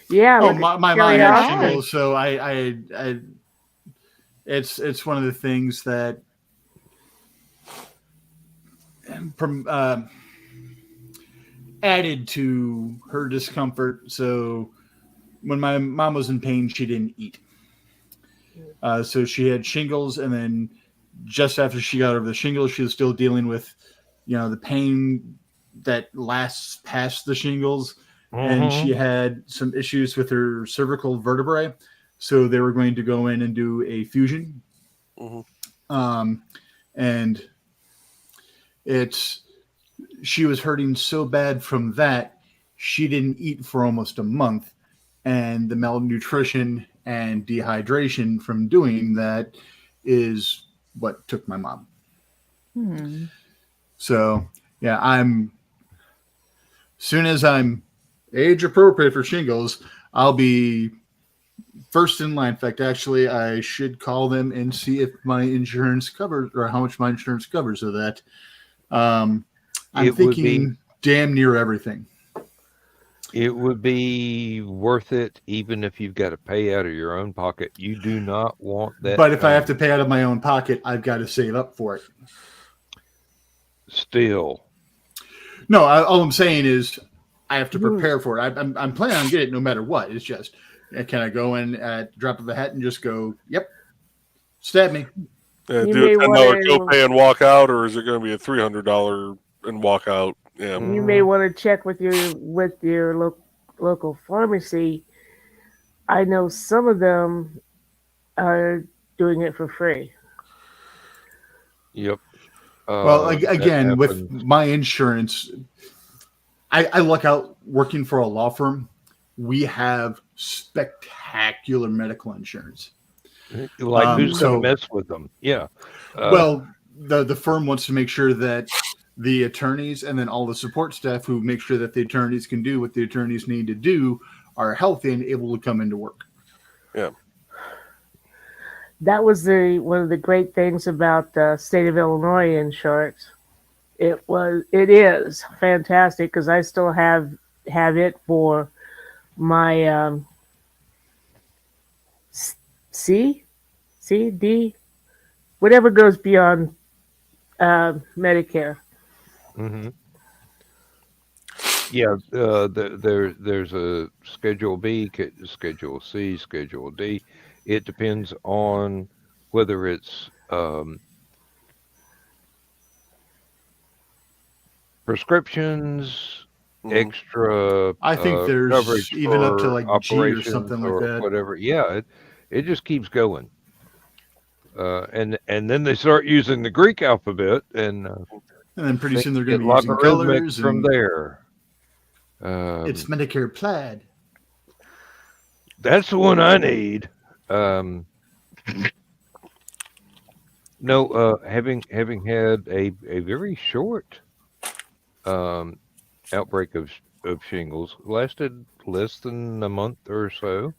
Yeah. Oh, look at my Kelly mom had Osbourne. shingles, so I it's one of the things that added to her discomfort. So when my mom was in pain, she didn't eat. So she had shingles, and then just after she got over the shingles, she was still dealing with, the pain that lasts past the shingles. And she had some issues with her cervical vertebrae. So they were going to go in and do a fusion. And she was hurting so bad from that, she didn't eat for almost a month. And the malnutrition and dehydration from doing that is what took my mom. So, yeah, soon as I'm age appropriate for shingles, I'll be first in line. In fact, actually, I should call them and see if my insurance covers or how much my insurance covers of that. I'm It would be thinking damn near everything. it would be worth it, even if you've got to pay out of your own pocket. You do not want that. But if I have to pay out of my own pocket, I've got to save up for it. Still, No, all I'm saying is I have to prepare for it. I'm planning on getting it no matter what. It's just, can I go in at the drop of a hat and just go, yep, stab me? Yeah, You do a may $10 wanna- copay and walk out, or is it going to be a $300 and walk out? Yeah. You may want to check with your local pharmacy. I know some of them are doing it for free. yep. Well, That again, with happens. my insurance, I luck out working for a law firm. We have spectacular medical insurance. Like, who's so- going to mess with them? Yeah. Well, the firm wants to make sure that the attorneys and then all the support staff who make sure that the attorneys can do what the attorneys need to do are healthy and able to come into work. Yeah. That was one of the great things about the state of Illinois insurance. It is fantastic because I still have it for my C, D, whatever goes beyond Medicare. Mm-hmm. Yeah, there's a Schedule B, Schedule C, Schedule D. It depends on whether it's prescriptions, extra. I think there's coverage even up to for like G or operations something like or that. whatever. Yeah, it just keeps going. And then they start using the Greek alphabet, and then pretty soon they're get going to be using logarithmic colors. from And there. it's Medicare Plaid. That's the one I need. No, having had a very short outbreak of shingles, lasted less than a month or so.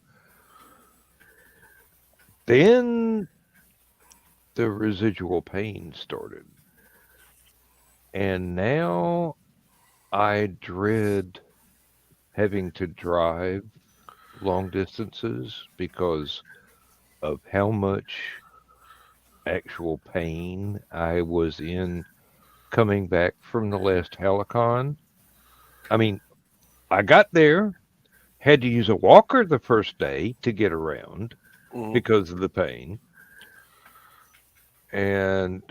Then the residual pain started. And now I dread having to drive long distances because of how much actual pain I was in coming back from the last Hallowcon. I mean, I got there, had to use a walker the first day to get around because of the pain. And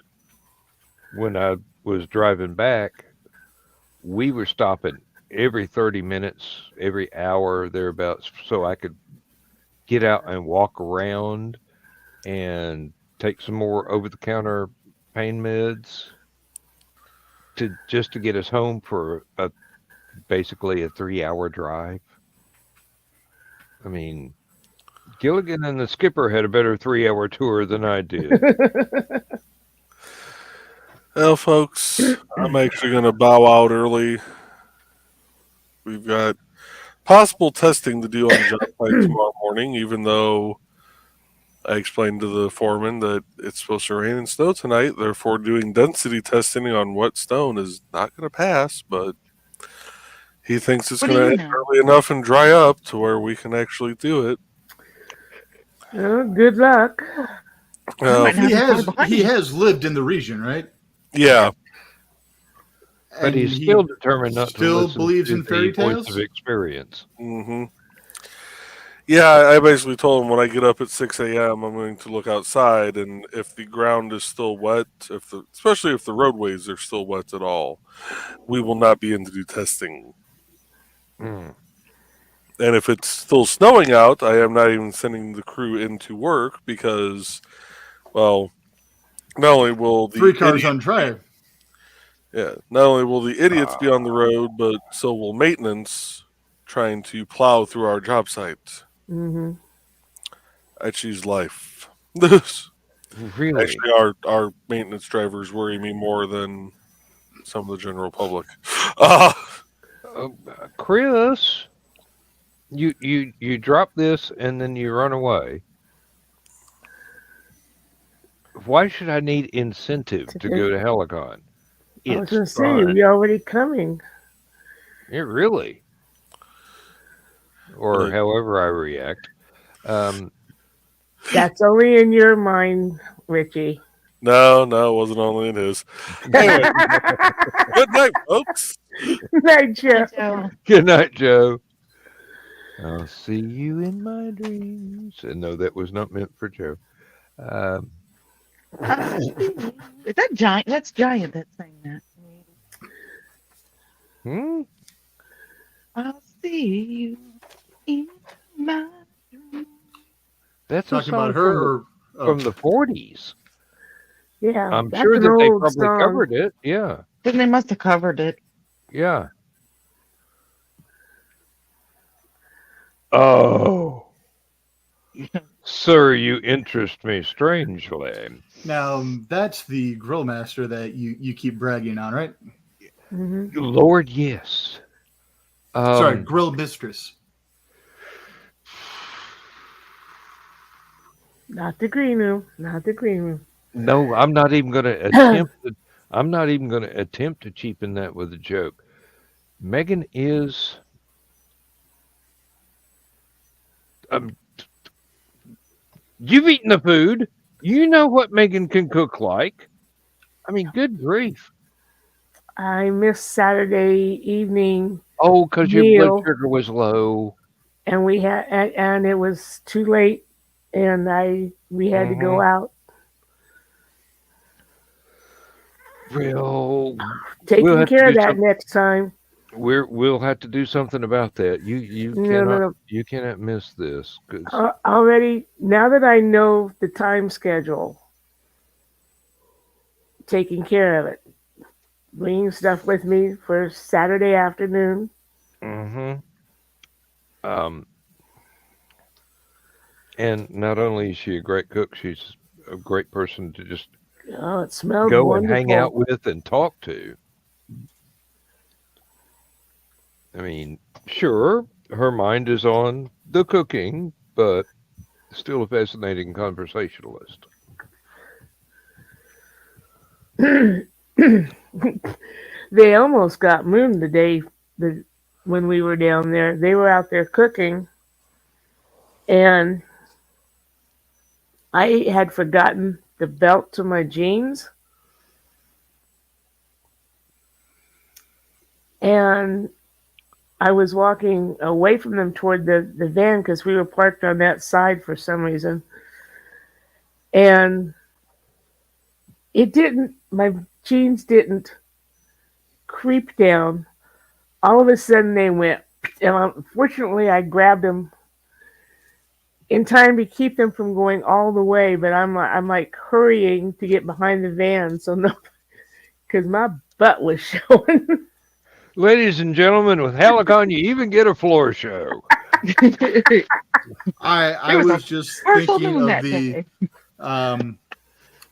when I was driving back, we were stopping every 30 minutes, every hour thereabouts, so I could get out and walk around and take some more over-the-counter pain meds to get us home for basically a 3-hour drive. I mean, Gilligan and the skipper had a better 3-hour tour than I did. Well, folks, I'm actually going to bow out early. We've got possible testing to do on job site tomorrow morning, even though I explained to the foreman that it's supposed to rain and snow tonight. Therefore, doing density testing on wet stone is not going to pass, but he thinks it's What going do to you end know? early enough and dry up to where we can actually do it. Oh, good luck. might not He be far has behind he you. has lived in the region, right? Yeah. But And he's he still determined not still to listen believes to in the fairy voice tales? of experience. Mm-hmm. Yeah, I basically told him when I get up at 6 a.m., I'm going to look outside, and if the ground is still wet, especially if the roadways are still wet at all, we will not be in to do testing. Mm. And if it's still snowing out, I am not even sending the crew into work because, well, not only will the 3 cars idiot- on drive. not only will the idiots be on the road, but so will maintenance trying to plow through our job site. Hmm. I choose life. Really? Actually, our maintenance drivers worry me more than some of the general public. Chris, You drop this and then you run away. Why should I need incentive to go to Hallowcon? I was It's going to say, fun. you're already coming. It really, or however I react. That's only in your mind, Richie. No, it wasn't only in his. Anyway, good night, folks. Night, Joe. So, Good night, Joe. I'll see you in my dreams. And no, that was not meant for Joe. is that Giant? That's Giant that's saying that. I'll see you in my dreams. That's a Talking song about her from the 40s. Yeah, I'm that's sure an that they old probably song. covered it. Yeah. Then they must have covered it. Yeah. Oh. Sir, you interest me strangely. Now that's the grill master that you keep bragging on, right? Mhm. Lord, yes. Sorry, grill mistress. Not the green room. Not the green room. No, I'm not even going to attempt. I'm not even going to attempt to cheapen that with a joke. Megan is. You've eaten the food. You know what Megan can cook like. I mean, good grief. I missed Saturday evening, Oh, because your Meal. blood sugar was low. and we had and it was too late, and we had to go out. Well, Taking we'll have to care of do that something. next time. We'll have to do something about that. No. You cannot miss this. 'Cause Already, now that I know the time schedule, taking care of it, bringing stuff with me for Saturday afternoon. And not only is she a great cook, she's a great person to just Oh, it smelled go wonderful. and hang out with and talk to. I mean, sure, her mind is on the cooking, but still a fascinating conversationalist. They almost got mooned the day when we were down there. They were out there cooking, and I had forgotten the belt to my jeans. And I was walking away from them toward the van because we were parked on that side for some reason. And my jeans didn't creep down. All of a sudden they went, and unfortunately I grabbed them in time to keep them from going all the way, but I'm like hurrying to get behind the van because my butt was showing. Ladies and gentlemen, with Hallowcon, you even get a floor show. I was was a just partial thinking moon of that the day.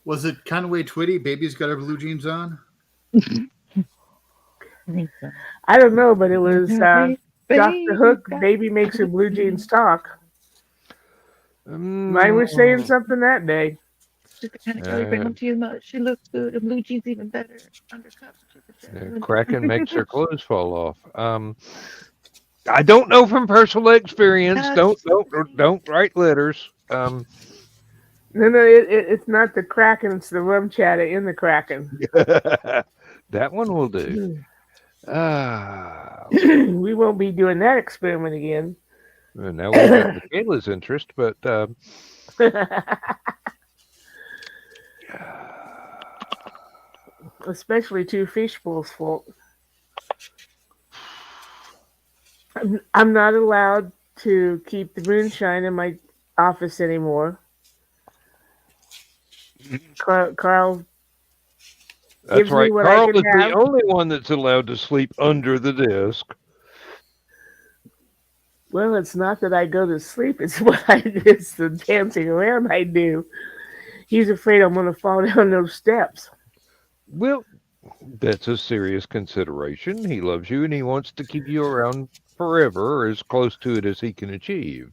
was it Conway Twitty? Baby's got her blue jeans on. I don't know, but it was Baby, Dr. Hook. got Baby makes her blue jeans talk. Mine was saying something that day. She's the kind of girl you bring home too much. She looks good, and blue jeans even better. Undercuts. Kraken makes her clothes fall off. I don't know from personal experience. Don't write letters. No, it's not the Kraken. It's the rum chatter in the Kraken. That one will do. We won't be doing that experiment again. Well, now we've got Michaela's interest, but especially two fishbowls full. I'm not allowed to keep the moonshine in my office anymore. Carl that's gives me right. what I Carl can is the have. only one that's allowed to sleep under the desk. Well, it's not that I go to sleep. It's it's the dancing around I do. He's afraid I'm going to fall down those steps. Well, That's a serious consideration. He loves you and he wants to keep you around forever or as close to it as he can achieve.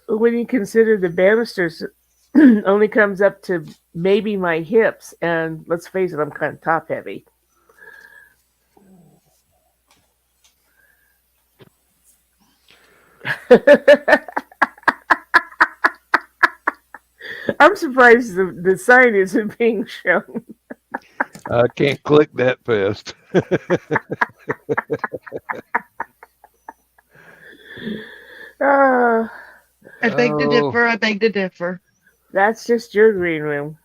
But when you consider the banisters only comes up to maybe my hips, and let's face it, I'm kind of top heavy. I'm surprised the sign isn't being shown. I can't click that fast. Ah, I beg to Oh. differ. I beg to differ. that's just your green room.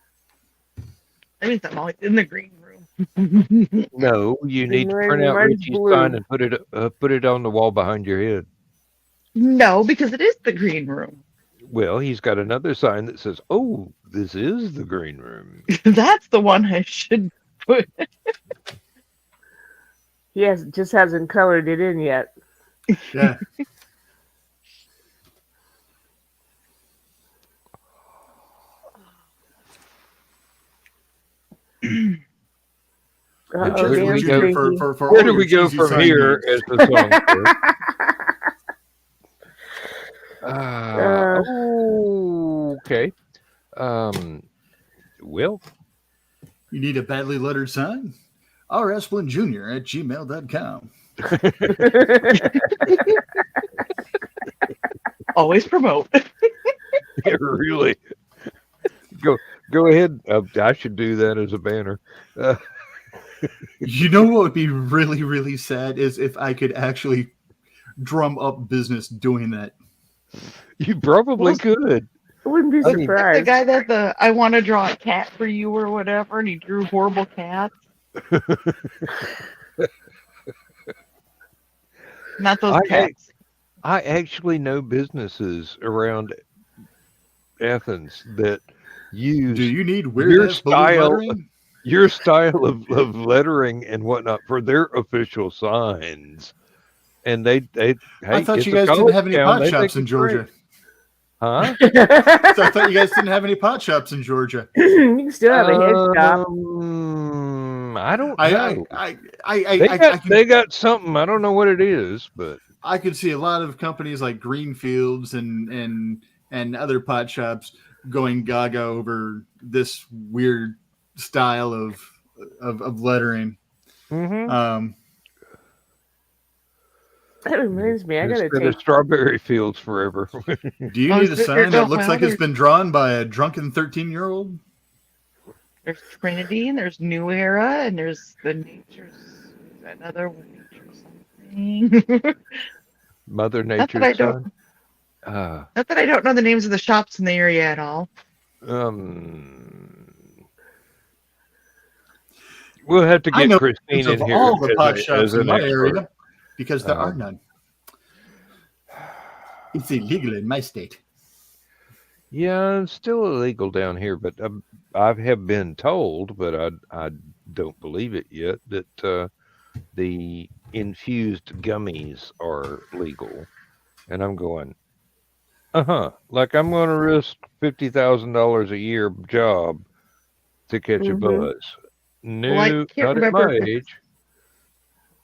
That means I'm always in the green room. No, you need to print out Mine's Richie's blue. sign and put it on the wall behind your head. No, because it is the green room. Well, he's got another sign that says, "Oh, this is the green room." That's the one I should put. He just hasn't colored it in yet. Yeah. Where Uh-oh, do we Dan's go thinking. For Where all do your we go cheesy from sign here? names. As the song says. Okay. Well, You need a badly lettered sign? rsplintjr@gmail.com. Always promote. yeah, really. Go ahead. I should do that as a banner. You know what would be really, really sad is if I could actually drum up business doing that. You probably could. I wouldn't be I mean, The surprised. guy that I want to draw a cat for you or whatever, and he drew horrible cats. Not those cats. I actually know businesses around Athens that use Do you need your weird ass balloon style, lettering? your style of lettering and whatnot for their official signs. And they hey, I thought it's you a guys didn't college have any town, pot they shops think in it's great. Georgia. Huh? So I thought you guys didn't have any pot shops in Georgia. You can still have a head shop. I don't know. They got something. I don't know what it is, but I could see a lot of companies like Greenfields and other pot shops going gaga over this weird style of lettering. mm-hmm. That reminds me, I gotta Instead take. of strawberry fields forever. Do you Oh, need a is it- sign that looks well, like it's there's- been drawn by a drunken 13-year-old? There's Trinity, and there's New Era, and there's the Nature's another one, Nature something. Mother Not that I Nature's don't. son. Not that I don't know the names of the shops in the area at all. We'll have to I get know Christine in of here all the as pot a- shops as in an my expert. area because there are Um, none. It's illegal in my state. Yeah, it's still illegal down here, but I have been told, but I don't believe it yet, that the infused gummies are legal. And I'm going, like I'm going to risk $50,000 a year job to catch a Mhm. buzz. Well, I No, can't not at my remember age.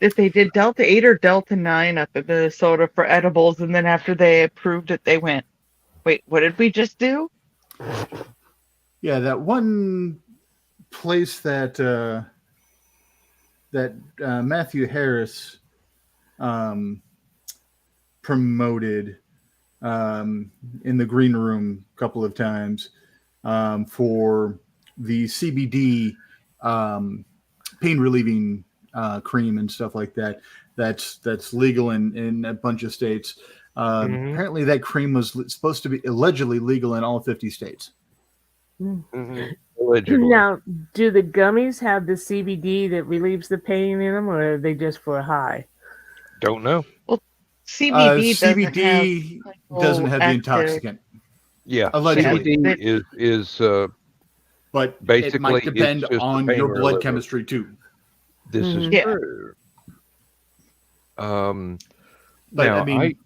if they did Delta 8 or Delta 9 up in Minnesota for edibles, and then after they approved it, they went, wait, what did we just do? Yeah, that one place that Matthew Harris promoted in the green room a couple of times for the CBD pain relieving cream and stuff like that. That's legal in a bunch of states. Mhm. Apparently, that cream was supposed to be allegedly legal in all 50 states. Allegedly. Now, do the gummies have the CBD that relieves the pain in them, or are they just for a high? Don't know. CBD CBD doesn't have the active- intoxicant, Yeah, Allegedly. CBD is but it Basically, might it's depend just a on pain your blood reliever. chemistry too. this is Yeah. true. But Now, I mean,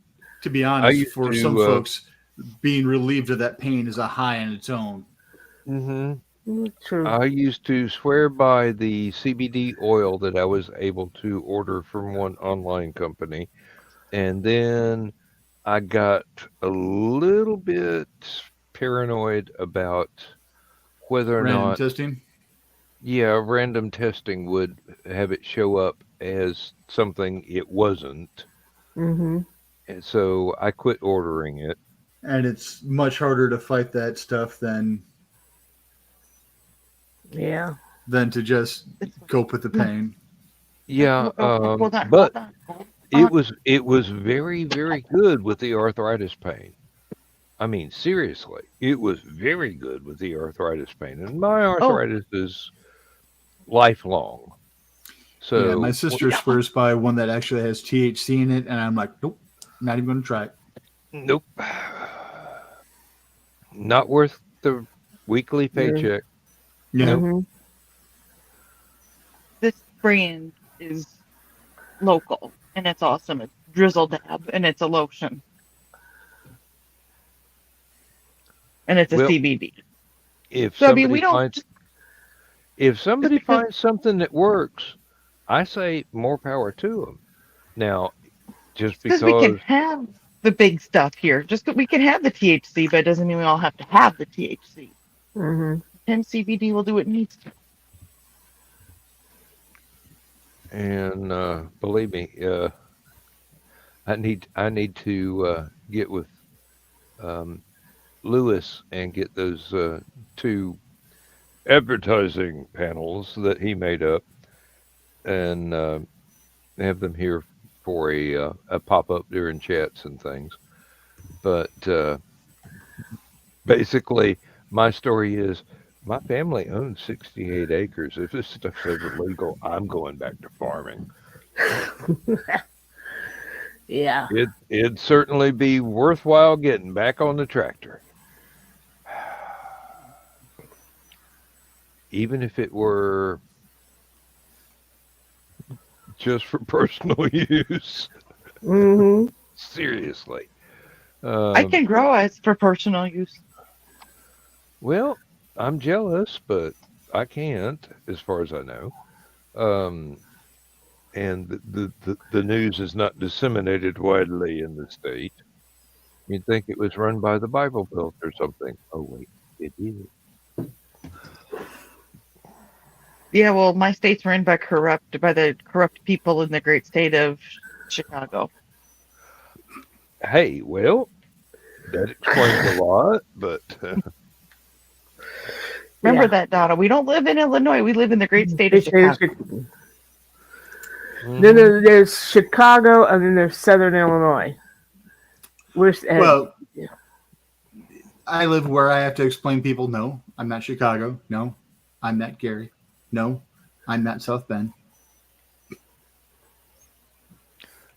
to be honest, used for to, some folks, being relieved of that pain is a high on its own. True. I used to swear by the CBD oil that I was able to order from one online company. And then I got a little bit paranoid about whether or Random not, testing. yeah, random testing would have it show up as something it wasn't. Mm-hmm. And so I quit ordering it. And it's much harder to fight that stuff than Yeah. to just cope with the pain. Yeah, Hold on, but hold on. it was very, very good with the arthritis pain. I mean, seriously, it was very good with the arthritis pain. And my arthritis is lifelong. Yeah, my So, sister swears by one that actually has THC in it, and I'm like, nope, not even going to try it. nope. Not worth the weekly paycheck. Yeah. Nope. Mm-hmm. This brand is local and it's awesome. It's Drizzle Dab and it's a lotion. And it's a Well, CBD. If So I somebody mean, we don't finds if somebody because- finds something that works, I say more power to them. Now, just because we can because have the big stuff here. We can have the THC, but it doesn't mean we all have to have the THC. Mm-hmm. And CBD will do what it needs to. and believe me, I need to get with Lewis and get those two advertising panels that he made up and have them here for a pop up during chats and things. But basically, my story is my family owns 68 acres. If this stuff's ever legal, I'm going back to farming. Yeah. It'd certainly be worthwhile getting back on the tractor. Even if it were just for personal use. Mm-hmm. Seriously. I can grow it for personal use. Well, I'm jealous, but I can't, as far as I know. And the news is not disseminated widely in the state. You'd think it was run by the Bible Belt or something. Oh, wait, it is. Yeah, well, my state's run by the corrupt people in the great state of Chicago. Hey, well, that explains a lot, but Remember Yeah. that, Donna. We don't live in Illinois. We live in the great state of Chicago. Then there's Chicago, and then there's Southern Illinois. Well, I live where I have to explain people, no, I'm not Chicago. No, I'm not Gary. No, I'm not South Bend.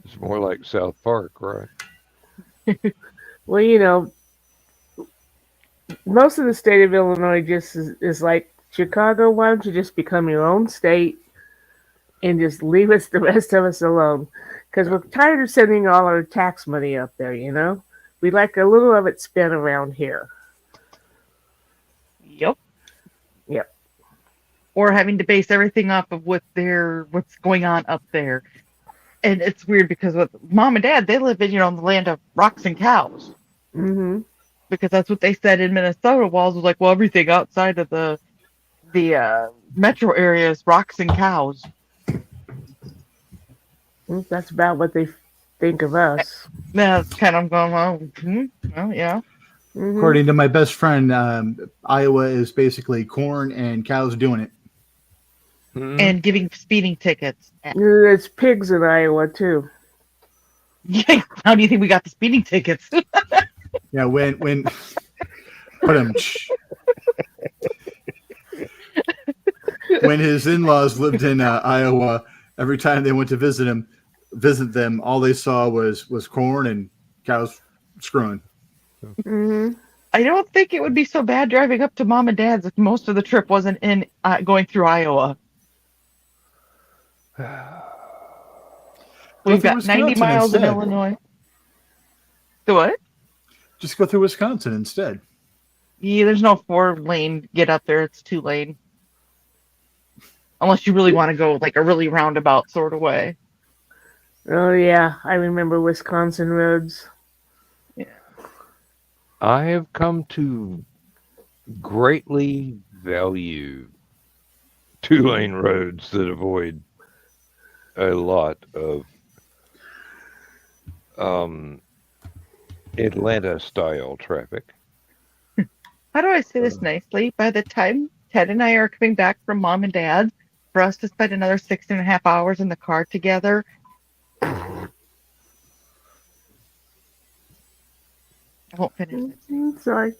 it's more like South Park, right? well, you know, most of the state of Illinois just is like Chicago. Why don't you just become your own state and just leave us, the rest of us, alone? Because we're tired of sending all our tax money up there, you know? We'd like a little of it spent around here. Yep. Yep. Or having to base everything off of what's going on up there. And it's weird because with mom and dad, they live in, the land of rocks and cows. Mm-hmm. Because that's what they said in Minnesota. Walls was like, well, everything outside of the metro area is rocks and cows. That's about what they think of us. That's kind of going, well, yeah. Mm-hmm. According to my best friend, Iowa is basically corn and cows doing it. Mhm. And giving speeding tickets. There's pigs in Iowa, too. Yeah, how do you think we got the speeding tickets? Yeah, when when his in-laws lived in Iowa, every time they went to visit them, all they saw was corn and cows screwing. Mm-hmm. I don't think it would be so bad driving up to mom and dad's if most of the trip wasn't in going through Iowa. We've got 90 Wisconsin miles in instead. Illinois. The what? Just go through Wisconsin instead. Yeah, there's no 4-lane get up there. It's 2-lane. Unless you really want to go like a really roundabout sort of way. Oh yeah, I remember Wisconsin roads. I have come to greatly value 2-lane roads that avoid a lot of Atlanta style traffic. How do I say this nicely? By the time Ted and I are coming back from mom and dad's, for us to spend another 6.5 hours in the car together. I won't finish it. Sorry.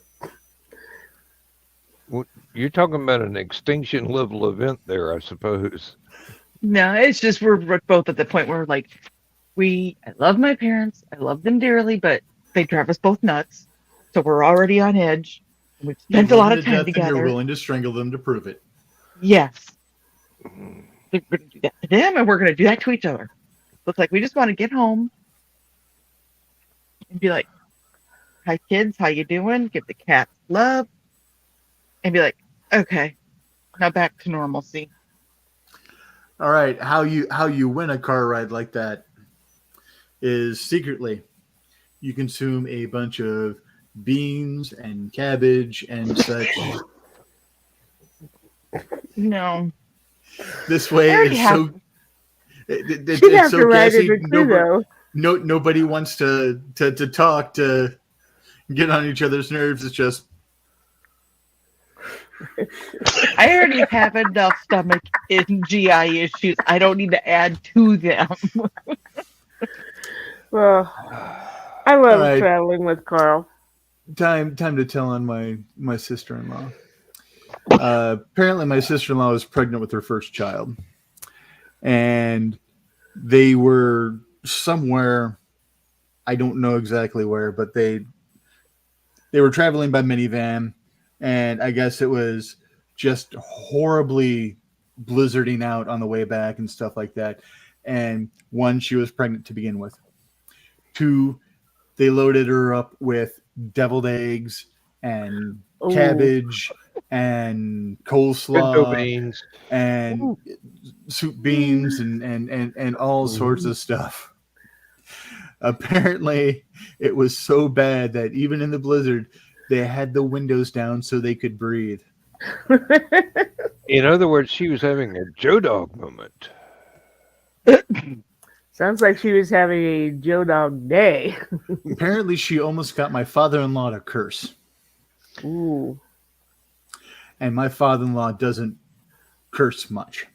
You're talking about an extinction level event there, I suppose. No, it's just we're both at the point where like I love my parents, I love them dearly, but they drive us both nuts. So we're already on edge. We've spent a lot of time together. You're willing to strangle them to prove it. Yes. We're going to do that to them, and we're going to do that to each other. So it's like we just want to get home and be like, "Hi, kids, how you doing?" Give the cats love, and be like, "Okay, now back to normalcy." All right, how you win a car ride like that is secretly you consume a bunch of beans and cabbage and such. No. This way, I already it's have- so. It's She'd have so to ride gassy. in the crew, though. Nobody wants to talk to get on each other's nerves. It's just I already have enough stomach and GI issues. I don't need to add to them. Well, I love All right. traveling with Carl. time to tell on my sister-in-law. Apparently, my sister-in-law was pregnant with her first child, and they were somewhere. I don't know exactly where, but they were traveling by minivan, and I guess it was just horribly blizzarding out on the way back and stuff like that. And one, she was pregnant to begin with. Two, they loaded her up with deviled eggs and cabbage and Pinto coleslaw beans. and soup beans and all sorts of stuff. Apparently, it was so bad that even in the blizzard, they had the windows down so they could breathe. In other words, she was having a Joe Dog moment. Sounds like she was having a Joe Dog day. Apparently, she almost got my father-in-law to curse. Ooh. And my father-in-law doesn't curse much.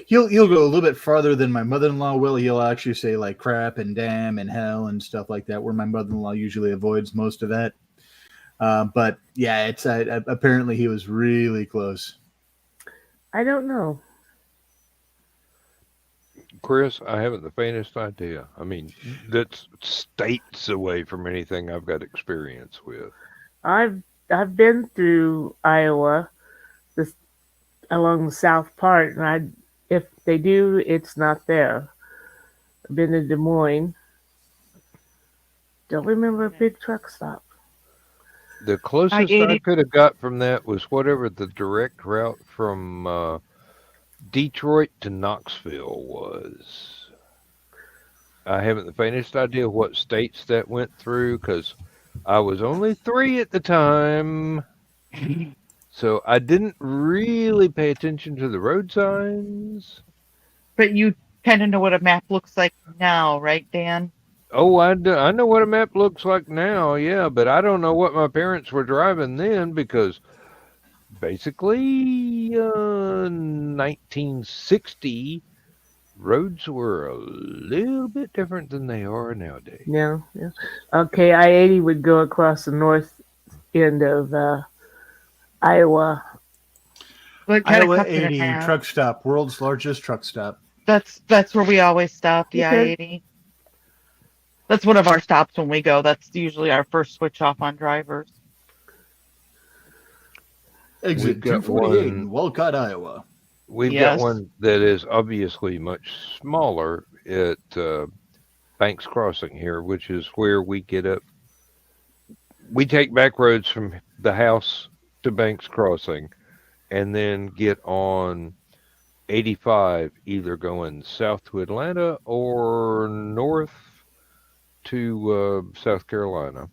He'll go a little bit farther than my mother-in-law will. He'll actually say like crap and damn and hell and stuff like that, where my mother-in-law usually avoids most of that. But yeah, it's apparently he was really close. I don't know. Chris, I haven't the faintest idea. I mean, that's states away from anything I've got experience with. I've been through Iowa, along the south part, and if they do, it's not there. I've been to Des Moines. Don't remember a big truck stop. The closest I I-80 could have got from that was whatever the direct route from Detroit to Knoxville was. I haven't the faintest idea what states that went through because I was only 3 at the time. So I didn't really pay attention to the road signs. But you kind of know what a map looks like now, right, Dan? Oh, I know what a map looks like now, yeah, but I don't know what my parents were driving then because basically 1960 roads were a little bit different than they are nowadays. Yeah. Okay, I-80 would go across the north end of Iowa. Well, it kinda Iowa cuts it in 80 half. truck stop, world's largest truck stop. That's where we always stop, the Okay. I-80. That's one of our stops when we go. That's usually our first switch off on drivers. Exit We've got 248 one- in Walcott, Iowa. We've Yes. got one that is obviously much smaller at Banks Crossing here, which is where we get up we take back roads from the house to Banks Crossing, and then get on 85, either going south to Atlanta or north to South Carolina,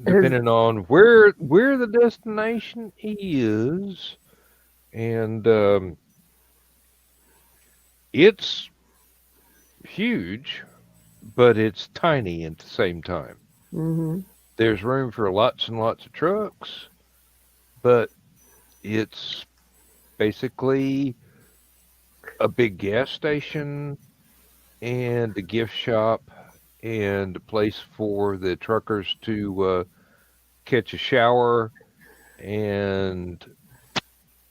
depending on where the destination is. And it's huge, but it's tiny at the same time. Mm-hmm. There's room for lots and lots of trucks, but it's basically a big gas station and a gift shop and a place for the truckers to catch a shower and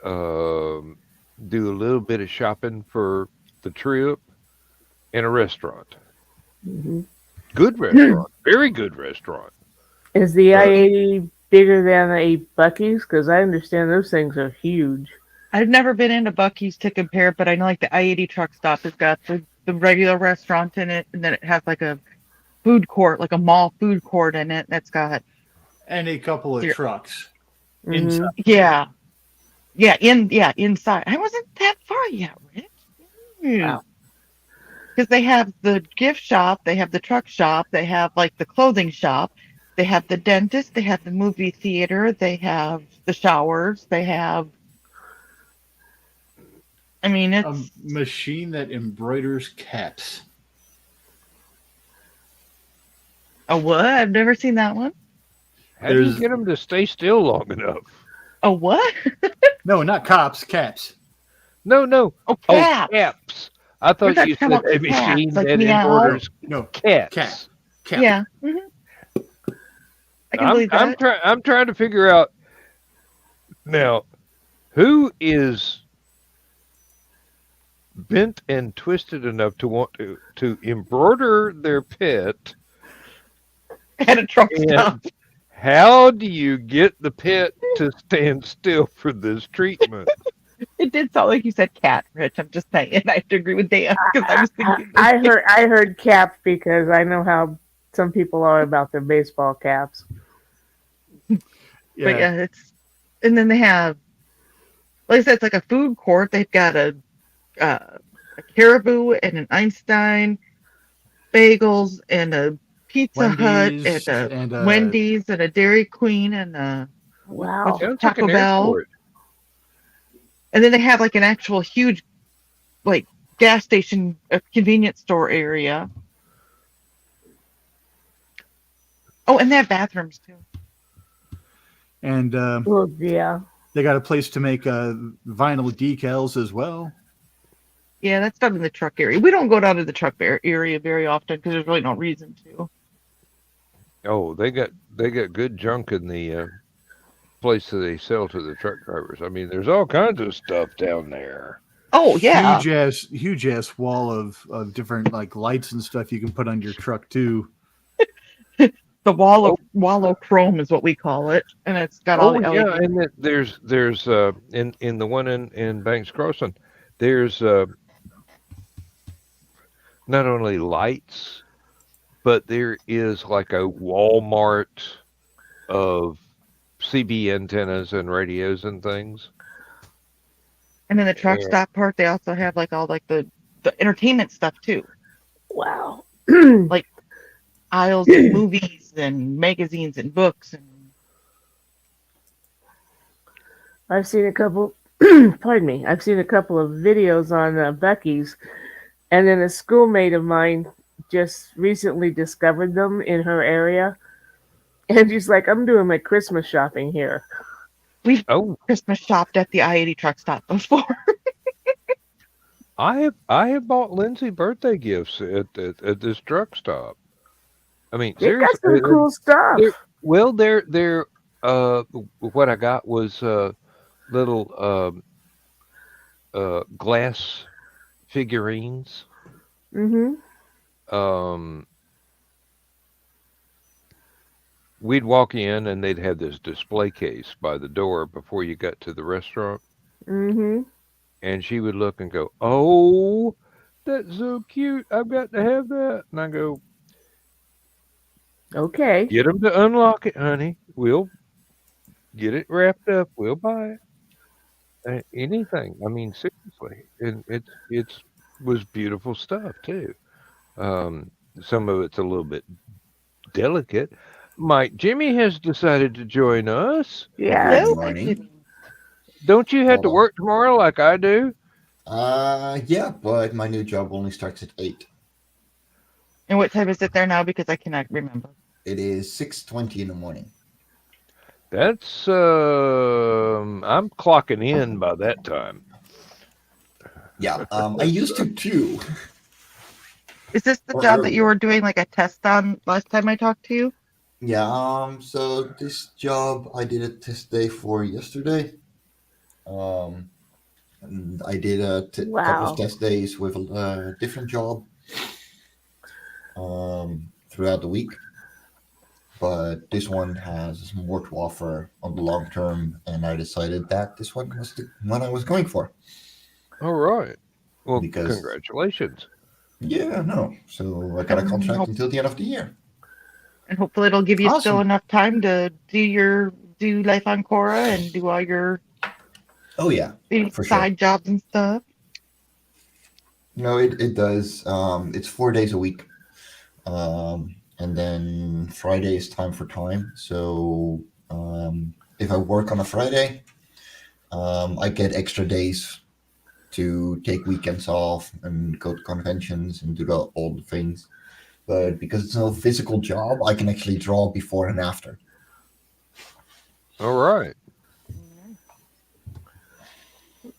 do a little bit of shopping for the trip, and a restaurant. Mm-hmm. Good restaurant. Very good restaurant. Is the I-80 bigger than a Buc-ee's? Because I understand those things are huge. I've never been into Buc-ee's to compare, but I know like the I-80 truck stop has got the regular restaurant in it, and then it has like a food court, like a mall food court in it. That's got And a couple of Here. trucks Mhm. inside. inside. I wasn't that far yet, Rich. Wow. Because they have the gift shop, they have the truck shop, they have like the clothing shop, they have the dentist, they have the movie theater, they have the showers, they have. I mean, A it's machine that embroiders caps. a what? I've never seen that one. How do you There's- get them to stay still long enough? A what? No, not cops, caps. No. Oh, Oh, cat. caps. I We're thought not you talking said about a machine cats, like that meow. embroiders No, cats. cat. Cap. Yeah. I can believe that. I'm trying to figure out now who is bent and twisted enough to want to embroider their pet, At a truck stop. and how do you get the pet to stand still for this treatment? It did sound like you said cat, Rich. I'm just saying. I have to agree with Dan because I was thinking. I heard caps because I know how some people are about their baseball caps. But yeah, it's and then they have, like I said, it's like a food court. They've got a Caribou and an Einstein, bagels and a Pizza Wendy's Hut and a Wendy's and a Dairy Queen and a Wow. what's Sounds like Taco an Bell. airport. And then they have like an actual huge, like gas station, convenience store area. Oh, and they have bathrooms too. And Well, yeah. they got a place to make vinyl decals as well. Yeah, that's done in the truck area. We don't go down to the truck area very often because there's really no reason to. Oh, they got good junk in the place that they sell to the truck drivers. I mean, there's all kinds of stuff down there. Oh yeah, Huge ass wall of different like lights and stuff you can put on your truck too. the wall of chrome is what we call it, and it's got all Oh the yeah, LED. and there's in the one in Banks Crossing, there's not only lights, but there is like a Walmart of CB antennas and radios and things. And in the truck Yeah. stop part, they also have like all like the entertainment stuff too, Wow. aisles of movies and magazines and books and. I've seen a couple. Pardon me. I've seen a couple of videos on Becky's, and then a schoolmate of mine just recently discovered them in her area, and she's like, "I'm doing my Christmas shopping here." Oh, Christmas shopped at the I-80 truck stop before. I have bought Lindsay birthday gifts at this truck stop. I mean, They got seriously, some cool stuff. well, they're what I got was little glass figurines. Mm-hmm. We'd walk in and they'd have this display case by the door before you got to the restaurant, Mm-hmm. and she would look and go, "Oh, that's so cute! I've got to have that." And I go, Okay. Get them to unlock it, honey. We'll get it wrapped up. We'll buy it. Anything. I mean, seriously, and it's was beautiful stuff too. Some of it's a little bit delicate. Mike Jimmy has decided to join us. Yeah. Hello, Good Mike morning. Jimmy. Don't you have to Well, work tomorrow like I do? yeah, but my new job only starts at 8. And what time is it there now? Because I cannot remember. It is 6:20 in the morning. That's I'm clocking in by that time. Yeah, I used to too. Is this the Or job that you earlier. were doing like a test on last time I talked to you? Yeah, so this job I did a test day for yesterday. And I did a couple of Wow. test days with a different job throughout the week. But this one has more to offer on the long term, and I decided that this one was the one I was going for. All right. Well, Because- congratulations. Yeah, no. So I got a contract until the end of the year. And hopefully it'll give you still Awesome. enough time to do life on Cora and do all your Oh yeah, for sure. side jobs and stuff. No, it does. It's 4 days a week. And then Friday is time for time. So if I work on a Friday, I get extra days to take weekends off and go to conventions and do all the things. But because it's no physical job, I can actually draw before and after. All right.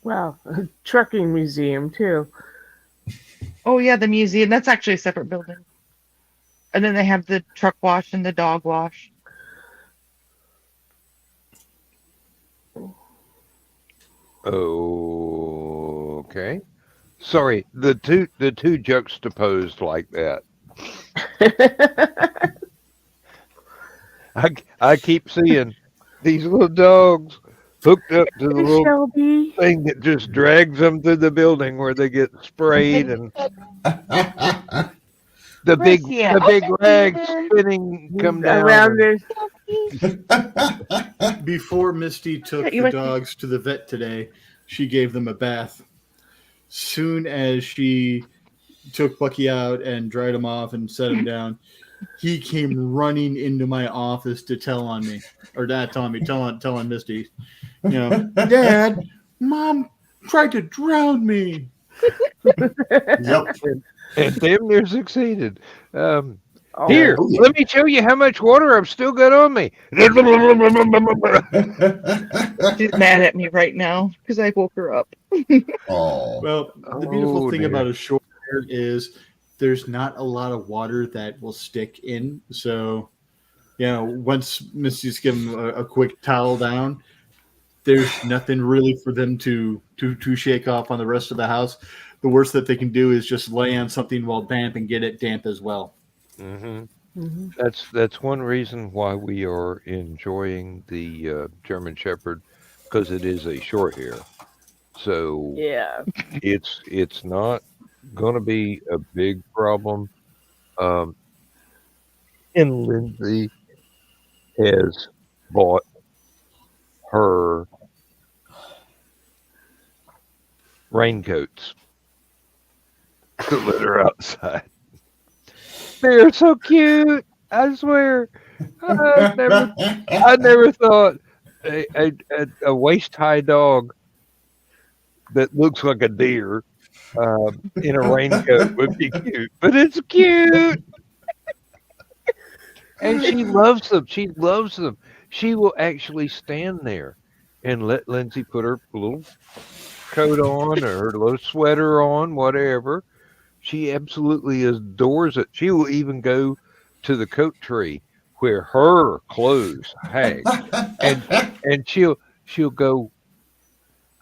Wow. A trucking museum too. Oh yeah, the museum. That's actually a separate building. And then they have the truck wash and the dog wash. Okay. Sorry, the two juxtaposed like that. I keep seeing these little dogs hooked up to the Hey, little Shelby. thing that just drags them through the building where they get sprayed, and the big rags spinning come down. Around and- this. Before Misty took Yeah, you the went to- dogs to the vet today, she gave them a bath. Soon as she took Bucky out and dried him off and set him down, he came running into my office to tell on me, or not tell on me, tell on Misty. You know, Dad, Mom tried to drown me. Yep. and damn near succeeded. Oh, Here, Oh, yeah. let me show you how much water I've still got on me. She's mad at me right now because I woke her up. Oh, Well, the beautiful Oh, thing dear. about a short hair is there's not a lot of water that will stick in. So, you know, once Misty's given a quick towel down, there's nothing really for them to shake off on the rest of the house. The worst that they can do is just lay on something while damp and get it damp as well. Mm-hmm. That's one reason why we are enjoying the German Shepherd, because it is a short hair. So yeah. it's not going to be a big problem. And Lindsay has bought her raincoats to let her outside. They're so cute. I swear. I never thought a waist high dog that looks like a deer in a raincoat would be cute, but it's cute. And she loves them. She loves them. She will actually stand there and let Lindsay put her little coat on or her little sweater on, whatever. She absolutely adores it. She will even go to the coat tree where her clothes hang, and she'll go,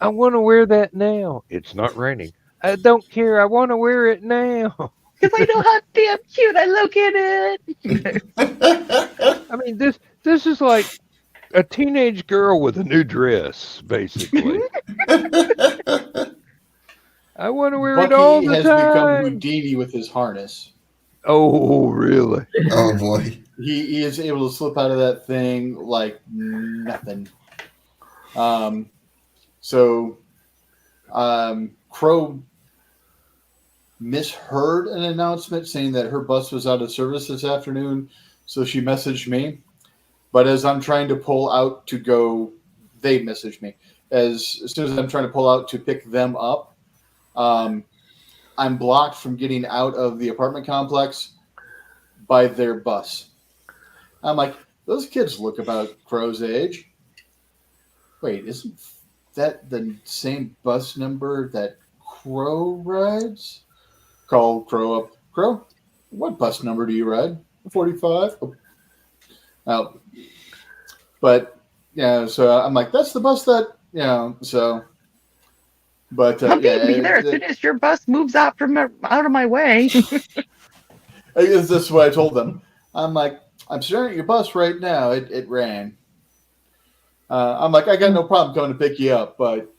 I want to wear that now. It's not raining. I don't care. I want to wear it now. Because I know how damn cute I look in it. I mean, this is like a teenage girl with a new dress, basically. I want to wear it all Bucky the has become time. Houdini with his harness. Oh, really? oh boy. he is able to slip out of that thing like nothing. Crow misheard an announcement saying that her bus was out of service this afternoon, so she messaged me. But as I'm trying to pull out to go, they messaged me. As soon as I'm trying to pull out to pick them up, I'm blocked from getting out of the apartment complex by their bus. I'm like, those kids look about Crow's age. Wait, isn't that the same bus number that Crow rides? Call Crow up. Crow, what bus number do you ride? 45. Oh, but yeah, so I'm like, that's the bus that So, but I'll be there as soon as your bus moves out of my way. I guess that's what I told them. I'm like, I'm staring at your bus right now. It ran. I'm like, I got no problem coming to pick you up, but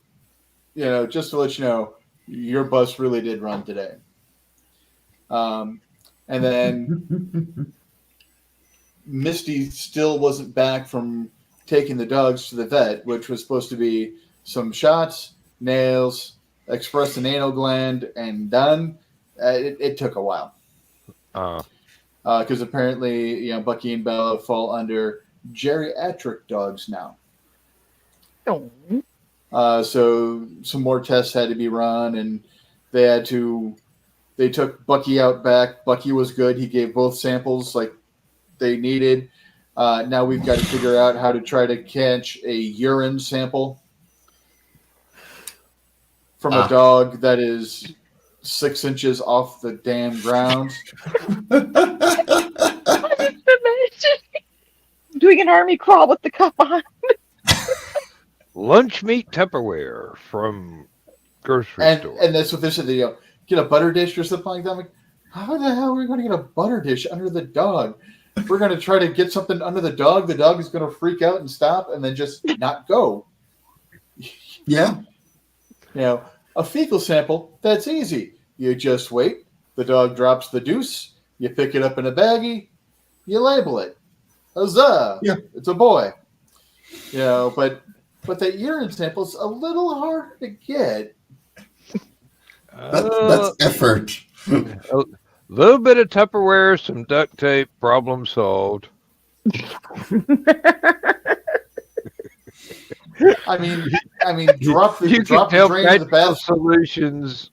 just to let you know, your bus really did run today. And then Misty still wasn't back from taking the dogs to the vet, which was supposed to be some shots, nails, express an anal gland, and done. It took a while. Because apparently, Bucky and Bella fall under geriatric dogs now. Oh. So some more tests had to be run, and they took Bucky out back. Bucky was good. He gave both samples like they needed. Now we've got to figure out how to try to catch a urine sample from a dog that is 6 inches off the damn ground. Doing an army crawl with the cup on. Lunch meat Tupperware from grocery store. And that's what they said. They get a butter dish or something like that. I'm like, how the hell are we going to get a butter dish under the dog? If we're going to try to get something under the dog is going to freak out and stop and then just not go. Yeah. A fecal sample, that's easy. You just wait. The dog drops the deuce. You pick it up in a baggie. You label it. Huzzah! Yeah. It's a boy. But that urine sample is a little harder to get. That's effort. A little bit of Tupperware, some duct tape, problem solved. I mean, drop the drain in the bath. Solutions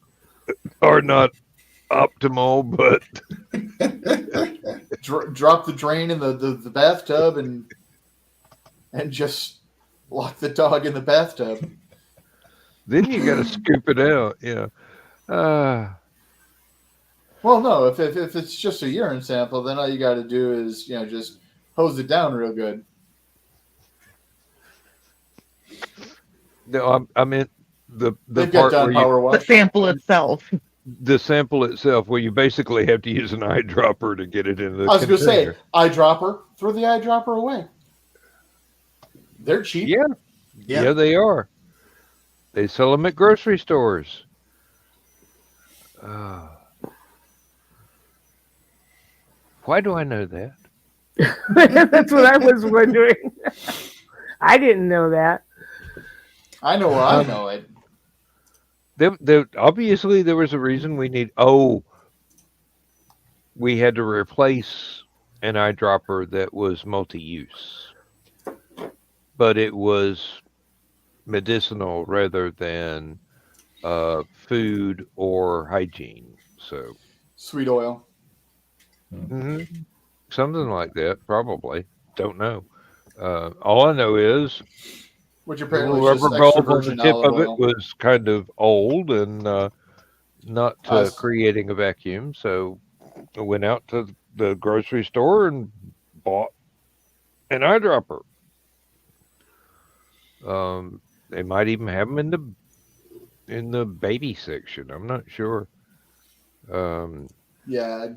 are not optimal, but drop the drain in the bathtub and just lock the dog in the bathtub. Then you got to scoop it out. Yeah. Well, no. If it's just a urine sample, then all you got to do is just hose it down real good. No, I meant the They've part got where power wash. The sample itself. The sample itself, where you basically have to use an eyedropper to get it in the. I was going to say eyedropper. Throw the eyedropper away. They're cheap. Yeah, they are. They sell them at grocery stores. Why do I know that? That's what I was wondering. I didn't know that. I know where I know it. Obviously, there was a reason we had to replace an eyedropper that was multi-use, but it was medicinal rather than food or hygiene. So sweet oil. Something like that, probably. Don't know. All I know is which the apparently rubber bulb on the tip of it was kind of old and not creating a vacuum. So I went out to the grocery store and bought an eyedropper. They might even have them in the baby section. I'm not sure. Yeah,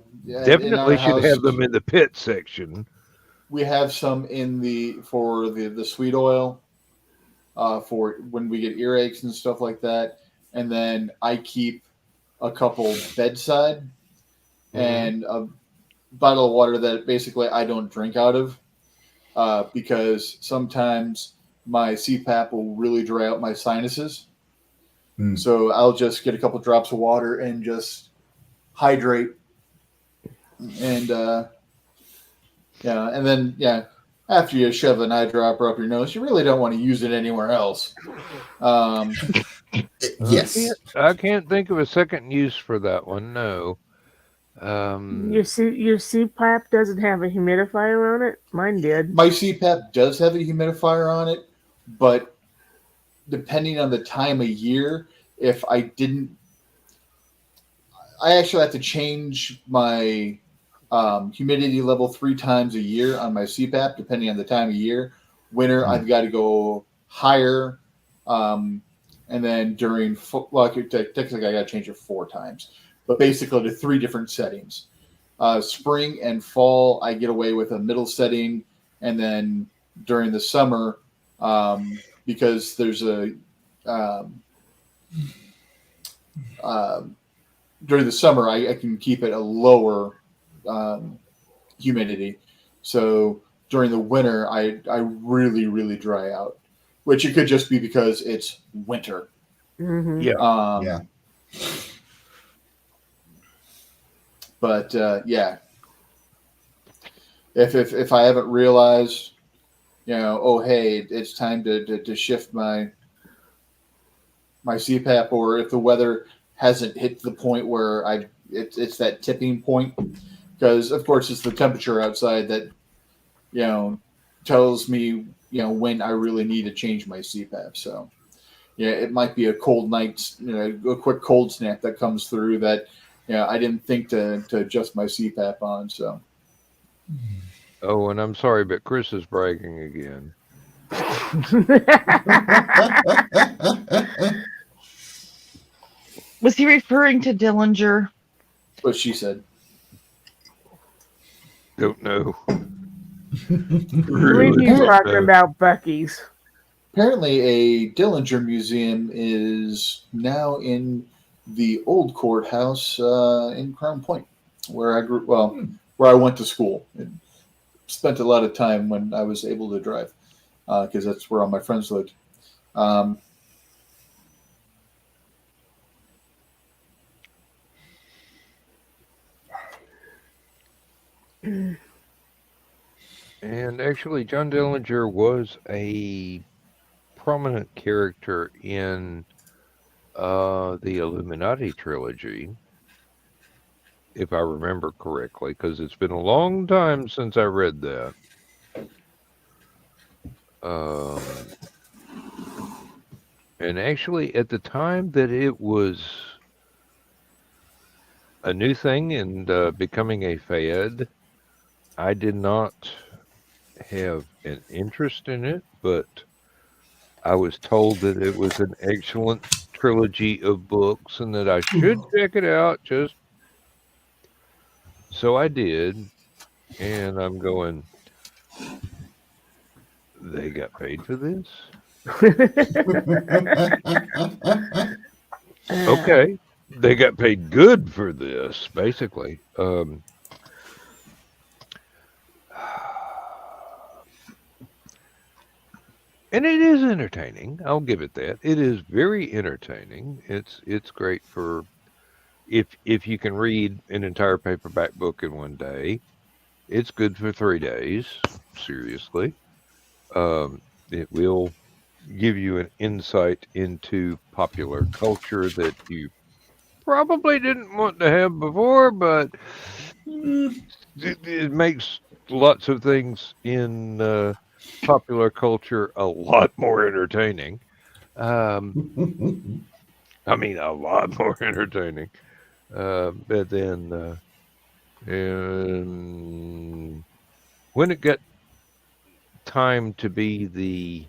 definitely should have them in the pit section. We have some for the sweet oil, for when we get earaches and stuff like that, and then I keep a couple bedside, and bottle of water that basically I don't drink out of because sometimes my CPAP will really dry out my sinuses. So I'll just get a couple drops of water and just hydrate. And and then after you shove an eyedropper up your nose, you really don't want to use it anywhere else. Yes. I can't think of a second use for that one. No. Your CPAP doesn't have a humidifier on it? Mine did. My CPAP does have a humidifier on it, but depending on the time of year, if I didn't, I actually have to change my humidity level 3 times a year on my CPAP, depending on the time of year. Winter, I've got to go higher. And then during, technically I got to change it 4 times, but basically to 3 different settings. Spring and fall, I get away with a middle setting. And then during the summer, because there's during the summer, I can keep it a lower humidity. So during the winter, I really, really dry out, which it could just be because it's winter. Mm-hmm. Yeah. But if I haven't realized, hey, it's time to shift my CPAP, or if the weather hasn't hit the point where it's that tipping point, because of course it's the temperature outside that tells me when I really need to change my CPAP. So it might be a cold night, a quick cold snap that comes through that I didn't think to adjust my CPAP on. So Oh, and I'm sorry, but Chris is bragging again. Was he referring to Dillinger? what she said. Don't know. I believe he's talking about Bucky's. Apparently, a Dillinger museum is now in the old courthouse in Crown Point, where I grew. Well, where I went to school and spent a lot of time when I was able to drive, because that's where all my friends lived. And actually, John Dillinger was a prominent character in the Illuminati trilogy, if I remember correctly, because it's been a long time since I read that. And actually, at the time that it was a new thing and becoming a fad, I did not have an interest in it, but I was told that it was an excellent trilogy of books and that I should check it out. So I did, and I'm going, they got paid for this? Okay. They got paid good for this, basically. And it is entertaining. I'll give it that. It is very entertaining. It's great for if you can read an entire paperback book in one day. It's good for 3 days. Seriously, it will give you an insight into popular culture that you probably didn't want to have before, but it makes lots of things in popular culture a lot more entertaining. I mean, a lot more entertaining. But then, when it got time to be the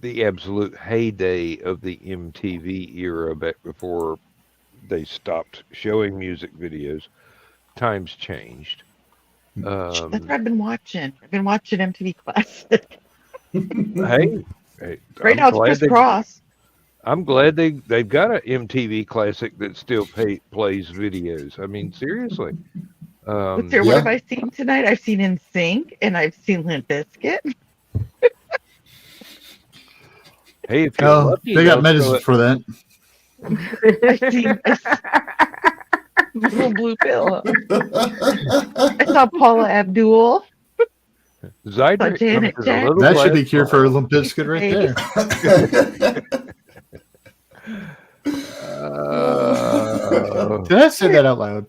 absolute heyday of the MTV era, back before they stopped showing music videos, times changed. That's what I've been watching. I've been watching MTV Classic. Hey, Right now it's Chris Cross. I'm glad they've got an MTV classic that still plays videos. I mean, seriously. Let's hear, what have I seen tonight? I've seen NSYNC and I've seen Limp Bizkit. Hey, if you're Oh, lucky, they got they'll medicine for that. I've seen little blue pill. I saw Paula Abdul. Zydrate Janet comes in a Jackson. little That should be glass cure for a bottle. Limp Bizkit right there. Did I say that out loud?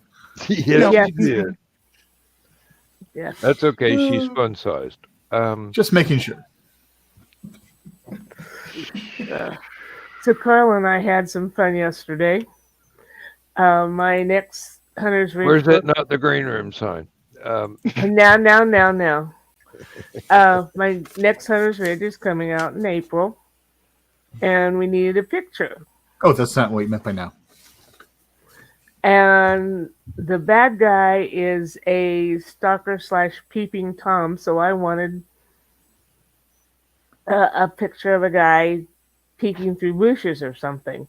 Yes, No. you did. Yes. That's okay. She's fun sized. Just making sure. So Carl and I had some fun yesterday. My next Hunter's Ridge Where's book. that not the green room sign? Now. My next Hunter's Ridge is coming out in April, and we needed a picture. Oh, that's not what you meant by now. And the bad guy is a stalker / peeping Tom, so I wanted a picture of a guy peeking through bushes or something.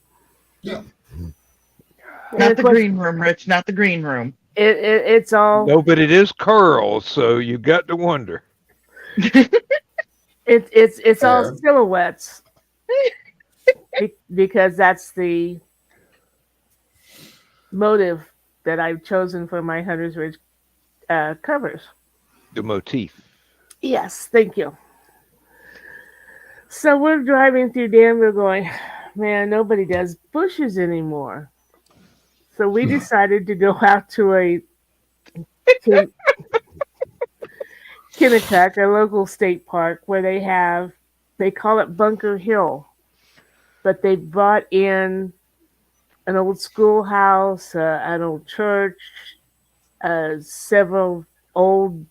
Yeah. Not the green room, Rich. Not the green room. It's all. No, but it is Carl, so you got to wonder. It's all Fair. silhouettes because that's the motive that I've chosen for my Hunter's Ridge covers. The motif. Yes, thank you. So we're driving through Danville going, man, nobody does bushes anymore. So we decided to go out to Kennecott, a local state park, where they call it Bunker Hill, but they brought in an old schoolhouse, an old church, several old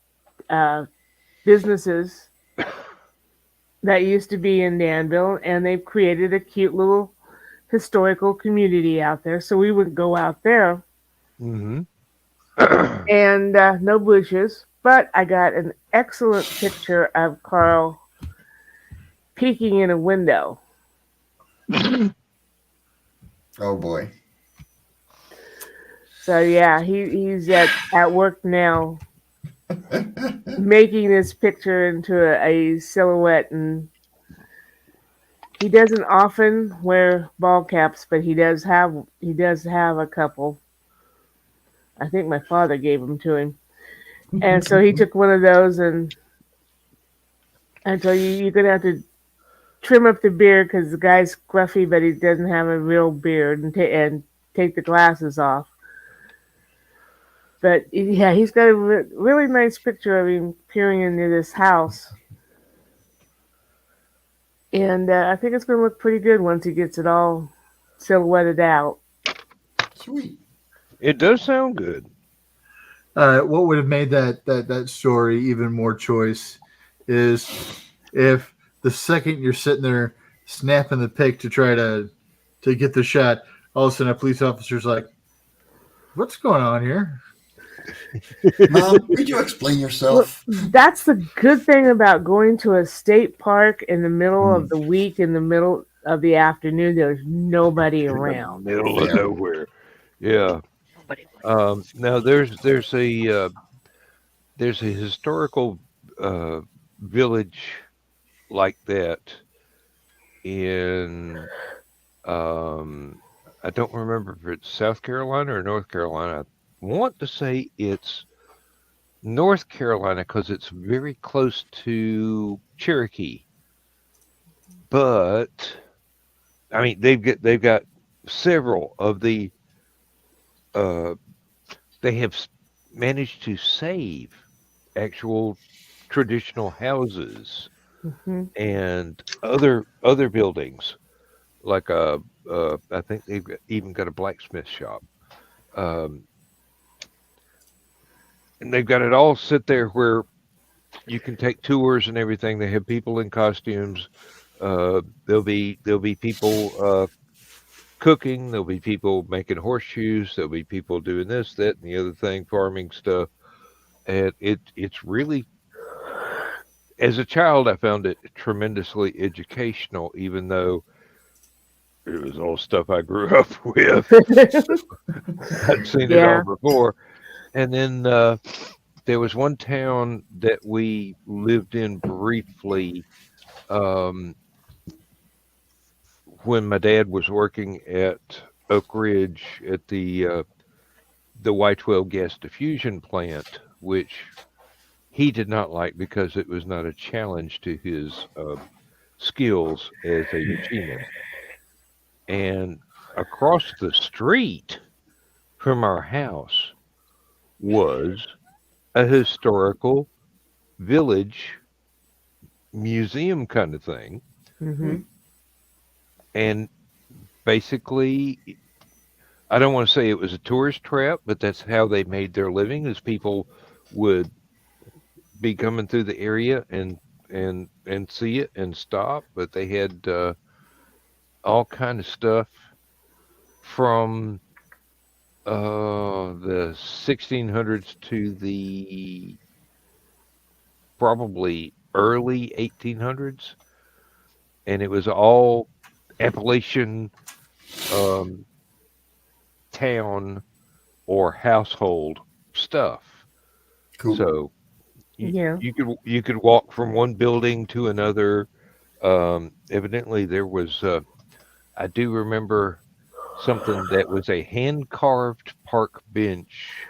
businesses that used to be in Danville, and they've created a cute little historical community out there. So we would go out there, Mm-hmm. and no bushes, but I got an excellent picture of Carl peeking in a window. Oh boy. So yeah, he's at work now, making this picture into a silhouette, and he doesn't often wear ball caps, but he does have a couple. I think my father gave them to him, and so he took one of those, and I told you, you're gonna have to trim up the beard because the guy's scruffy, but he doesn't have a real beard, and take the glasses off. But yeah, he's got a really nice picture of him peering into this house. And I think it's going to look pretty good once he gets it all silhouetted out. Sweet. It does sound good. What would have made that story even more choice is if the second you're sitting there snapping the pic to try to get the shot, all of a sudden a police officer's like, "What's going on here?" Mom, could you explain yourself? That's the good thing about going to a state park in the middle of the week, in the middle of the afternoon. There's nobody around. Middle of Fair. nowhere. Yeah. Now there's a historical village like that in I don't remember if it's South Carolina or North Carolina. I want to say it's North Carolina because it's very close to Cherokee. But I mean, they've got several of the. They have managed to save actual traditional houses and other buildings, like I think they've even got a blacksmith shop. And they've got it all sit there where you can take tours and everything. They have people in costumes. There'll be people cooking. There'll be people making horseshoes. There'll be people doing this, that, and the other thing, farming stuff. And it's really, as a child, I found it tremendously educational, even though It was all stuff I grew up with. I'd seen it all Yeah. before. And then there was one town that we lived in briefly um, when my dad was working at Oak Ridge at the Y12 gas diffusion plant, which he did not like because it was not a challenge to his skills as a machinist. And across the street from our house was a historical village museum kind of thing. Hmm. And basically, I don't want to say it was a tourist trap, but that's how they made their living, is people would be coming through the area and see it and stop. But they had all kind of stuff from the 1600s to the probably early 1800s, and it was all Appalachian um, town or household stuff. Cool. So Yeah. you could walk from one building to another. Evidently, there was I do remember something that was a hand carved park bench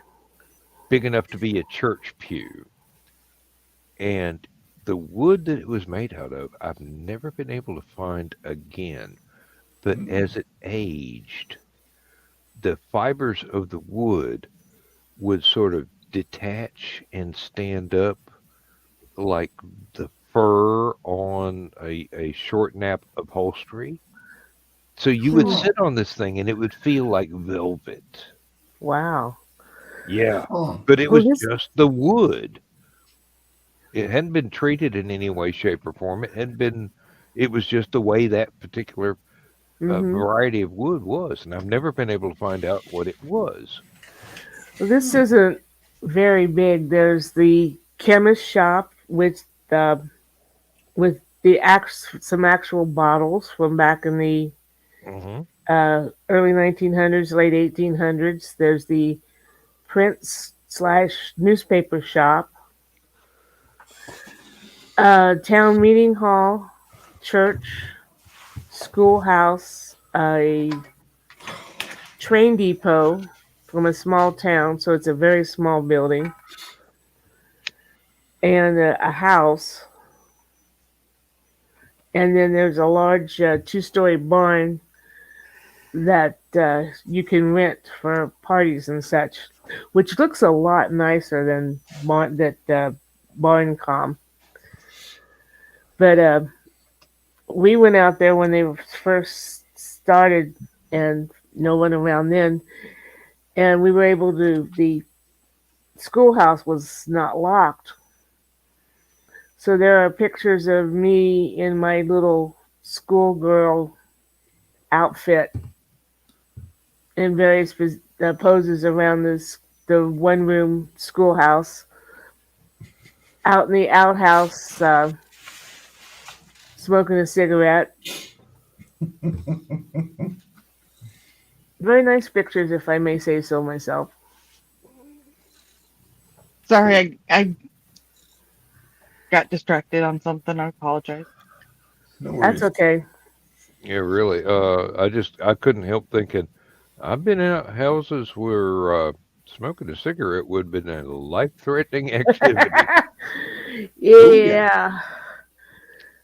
big enough to be a church pew, and the wood that it was made out of, I've never been able to find again. But as it aged, the fibers of the wood would sort of detach and stand up like the fur on a short nap upholstery. So you would Hmm. sit on this thing and it would feel like velvet. Wow. Yeah. Oh, But it Well, was this. just the wood. It hadn't been treated in any way, shape, or form. It was just the way that particular Hmm. variety of wood was. And I've never been able to find out what it was. Well, this isn't very big. There's the chemist shop with some actual bottles from back in the Hmm. early 1900s, late 1800s. There's the print/slash newspaper shop, town meeting hall, church, schoolhouse, a train depot from a small town, so it's a very small building, and a house. And then there's a large two-story barn that you can rent for parties and such, which looks a lot nicer than Barncom. But we went out there when they first started, and no one around then, and we were able to. The schoolhouse was not locked, so there are pictures of me in my little schoolgirl outfit in various poses around the one room schoolhouse, out in the outhouse, smoking a cigarette. Very nice pictures, if I may say so myself. Sorry, I got distracted on something. I apologize. no That's worries. okay. Yeah, really. I couldn't help thinking. I've been in houses where smoking a cigarette would have been a life-threatening activity. Yeah.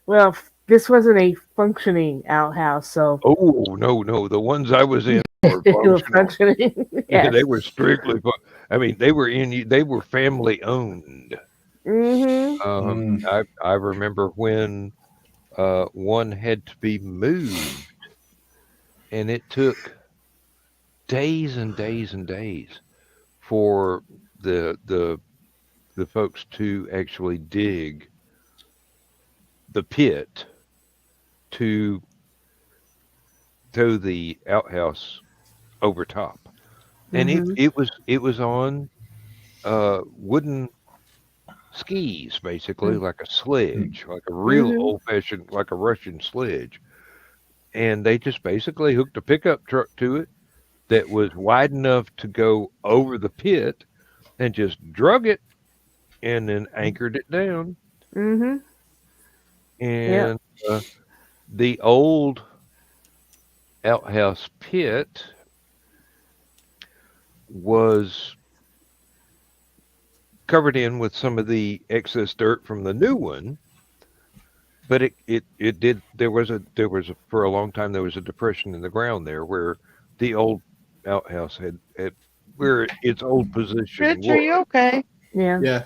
Well, this wasn't a functioning outhouse, so Oh no, no, the ones I was in were it was functional. functioning. Yes. They were strictly. I mean, they were family owned. Hmm. I remember when one had to be moved, and it took days and days and days for the the the folks to actually dig the pit to tow the outhouse over top, and Hmm. it was on wooden skis, basically like a sledge, like a real Hmm. old fashioned, like a Russian sledge. and they just basically hooked a pickup truck to it that was wide enough to go over the pit and just drug it and then anchored it down. Mm-hmm. And the old outhouse pit was covered in with some of the excess dirt from the new one, but it did there was a for a long time there was a depression in the ground there where the old outhouse had where its old position Rich, are you was. okay? Yeah. Yeah.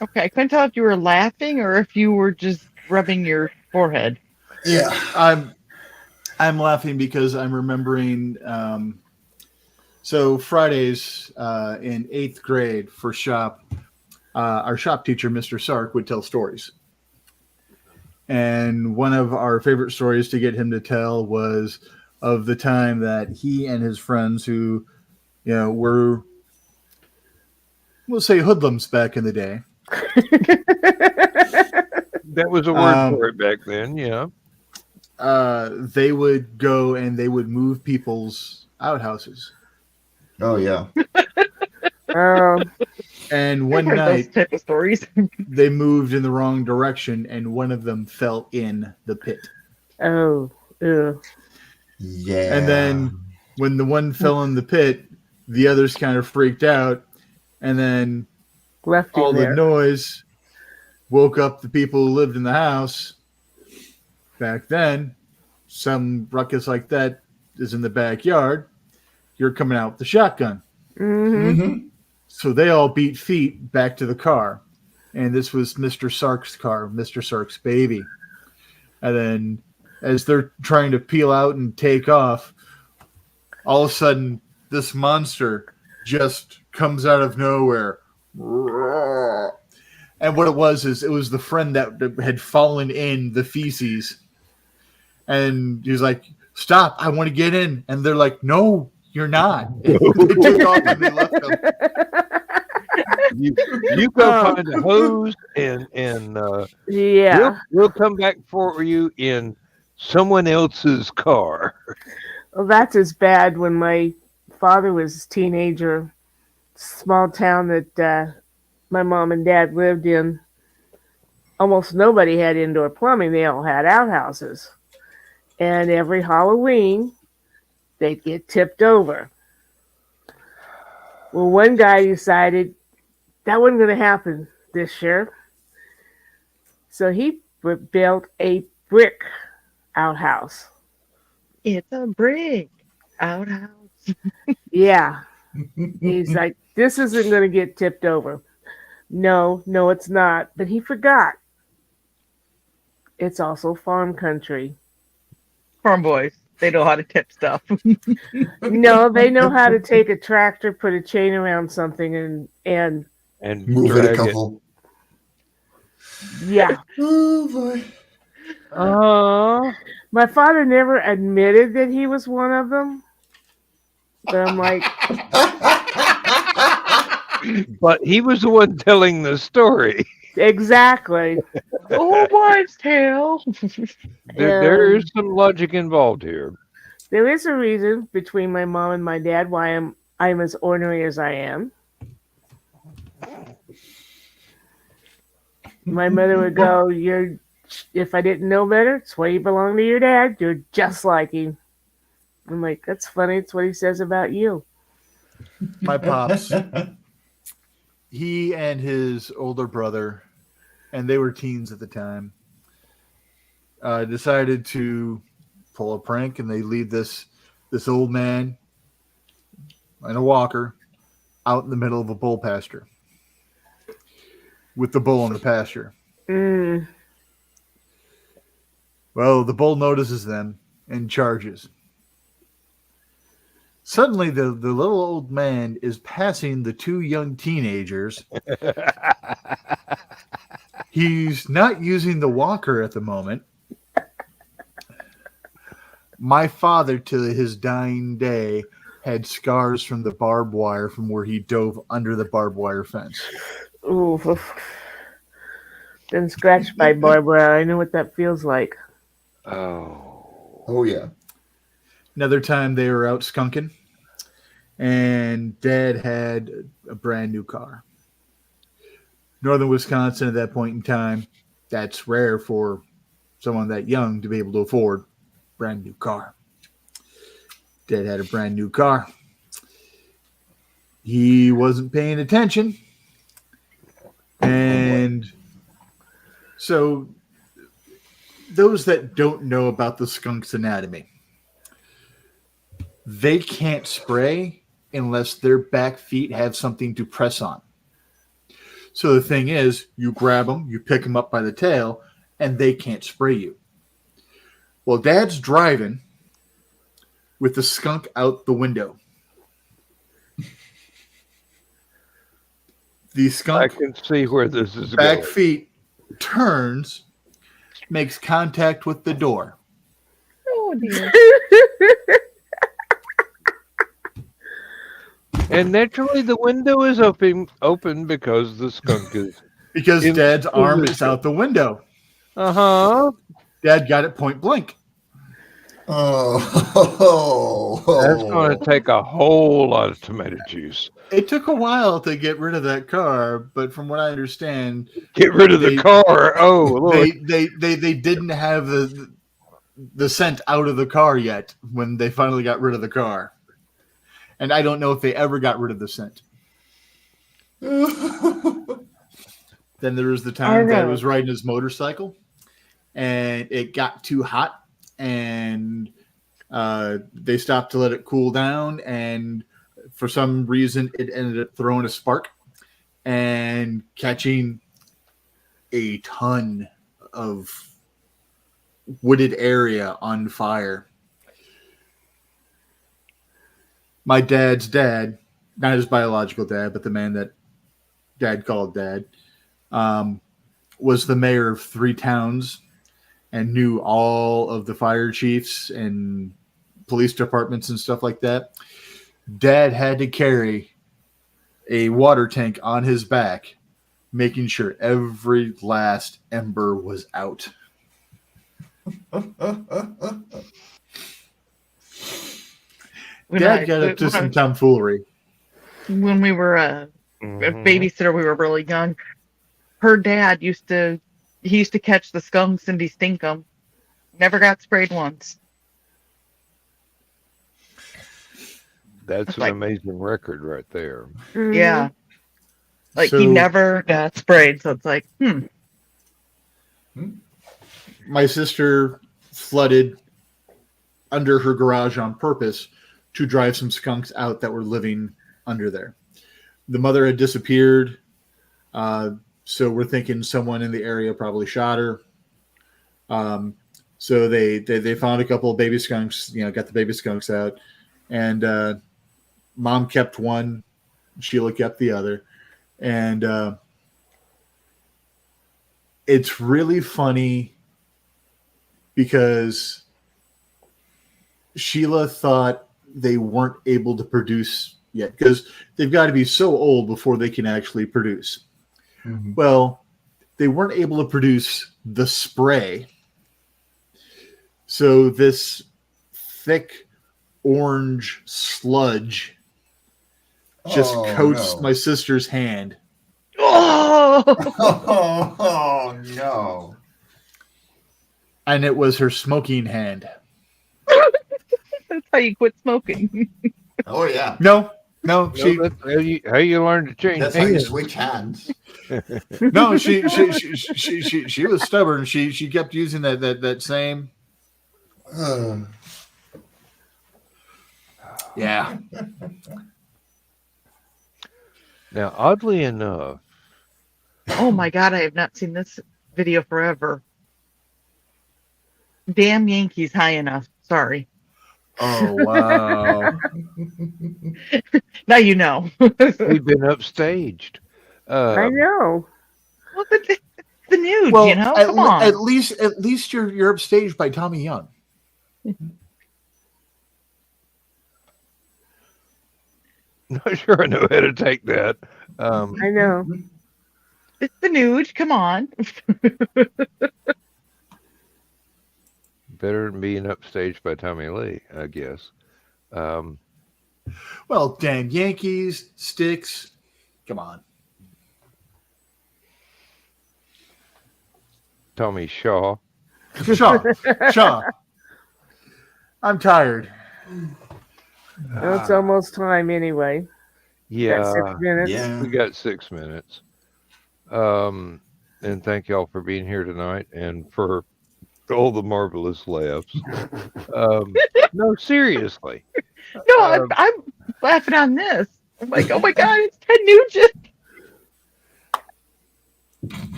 Okay, I couldn't tell if you were laughing or if you were just rubbing your forehead. Yeah. I'm laughing because I'm remembering. So Fridays in 8th grade for shop, our shop teacher, Mr. Sark, would tell stories. And one of our favorite stories to get him to tell was of the time that he and his friends who, were, we'll say, hoodlums back in the day. That was a word for it back then, yeah. They would go and they would move people's outhouses. Oh yeah. And I've one heard those night type of stories. they moved in the wrong direction and one of them fell in the pit. Oh. Ew. Yeah. And then when the one fell in the pit, the others kind of freaked out. And then Left all him the there. noise woke up the people who lived in the house. Back then, some ruckus like that is in the backyard. You're coming out with the shotgun. Mm-hmm. Mhm. So they all beat feet back to the car. And this was Mr. Sark's car, Mr. Sark's baby. And then as they're trying to peel out and take off, all of a sudden, this monster just comes out of nowhere. And what it was is it was the friend that had fallen in the feces. And he was like, "Stop, I want to get in." And they're like, "No, you're not." And they took off and they left them. You go find a hose and Yeah. we'll come back for you in someone else's car. Well, that's as bad when my father was a teenager. Small town that my mom and dad lived in. Almost nobody had indoor plumbing. They all had outhouses. And every Halloween, they'd get tipped over. Well, one guy decided that wasn't going to happen this year. So he built a brick outhouse. It's a brick outhouse. Yeah. He's like, this isn't going to get tipped over. No, it's not. But he forgot. It's also farm country. Farm boys. They know how to tip stuff. No, they know how to take a tractor, put a chain around something, and Move it a drag couple. yeah. Oh boy. My father never admitted that he was one of them. But I'm like, But he was the one telling the story. exactly. Oh, wives' tale. There is some logic involved here. There is a reason between my mom and my dad why I'm as ornery as I am. My mother would go, if I didn't know better, it's why you belong to your dad. You're just like him. I'm like, that's funny. It's what he says about you. My pops, he and his older brother, and they were teens at the time, decided to pull a prank, and they leave this old man in a walker out in the middle of a bull pasture with the bull in the pasture. Mm. Well, the bull notices them and charges. Suddenly, the little old man is passing the two young teenagers. He's not using the walker at the moment. My father, to his dying day, had scars from the barbed wire from where he dove under the barbed wire fence. Ooh. Been scratched by barbed wire. I know what that feels like. Oh. Oh yeah. Another time they were out skunking, and Dad had a brand new car. Northern Wisconsin at that point in time, that's rare for someone that young to be able to afford a brand new car. Dad had a brand new car. He wasn't paying attention. And so those that don't know about the skunk's anatomy, they can't spray unless their back feet have something to press on. So the thing is, you grab them, you pick them up by the tail, and they can't spray you. Well, Dad's driving with the skunk out the window. The I skunk can see where this is back going. feet turns, makes contact with the door. Oh dear. And naturally, the window is open because the skunk is. Because In Dad's arm is position. out the window. Uh-huh. Dad got it point blank. Oh. That's going to take a whole lot of tomato juice. It took a while to get rid of that car, but from what I understand, Get rid of the They- car. Oh, Lord. they didn't have the scent out of the car yet when they finally got rid of the car. And I don't know if they ever got rid of the scent. Then there was the time Dad was riding his motorcycle and it got too hot and they stopped to let it cool down, and for some reason it ended up throwing a spark and catching a ton of wooded area on fire. My dad's dad, not his biological dad, but the man that Dad called Dad, was the mayor of 3 towns and knew all of the fire chiefs and police departments and stuff like that. Dad had to carry a water tank on his back, making sure every last ember was out. Dad got up to some tomfoolery. When we were a babysitter, we were really young. Her dad used to catch the skunks and de-stink them. Never got sprayed once. That's an amazing record right there. Mhm. Yeah. Like So- he never got sprayed, so it's like, My sister flooded under her garage on purpose to drive some skunks out that were living under there. The mother had disappeared, so we're thinking someone in the area probably shot her. So they found a couple of baby skunks, got the baby skunks out, and Mom kept one, Sheila kept the other, and it's really funny because Sheila thought they weren't able to produce yet because they've got to be so old before they can actually produce. Mhm. Well, they weren't able to produce the spray. So this thick orange sludge just coats my sister's hand. oh, Oh no. And it was her smoking hand. that's how you quit smoking. Oh yeah. No, That's how you learn to change That's how you hands. switch hands. no, she was stubborn. She kept using that same. Yeah. Now, oddly enough, Oh my god, I have not seen this video forever. Damn Yankees high enough. Sorry. Oh wow. Now you know. we've been upstaged. I know. Well, but it's the nude, Well, Come on. at least you're upstaged by Tommy Young. Not sure I know how to take that. I know. It's the nude. Come on. better than being upstaged by Tommy Lee, I guess. Well, damn Yankees, Sticks. Come on. Tommy Shaw. Shaw. I'm tired. It's almost time anyway. Got 6 Yeah, minutes. Yeah. we got 6 minutes. And thank y'all for being here tonight and for all the marvelous laughs. No, seriously. No, I'm laughing on this. I'm like, oh my God, it's Ted Nugent.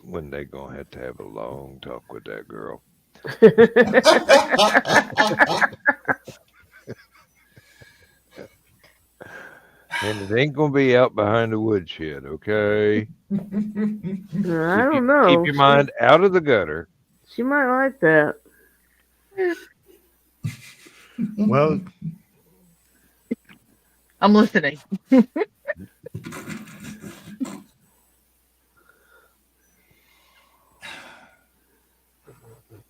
When they gonna have a long talk with that girl. And it ain't gonna be out behind the woodshed, okay? I don't know. Keep your mind out of the gutter. She might like that. Well, I'm listening.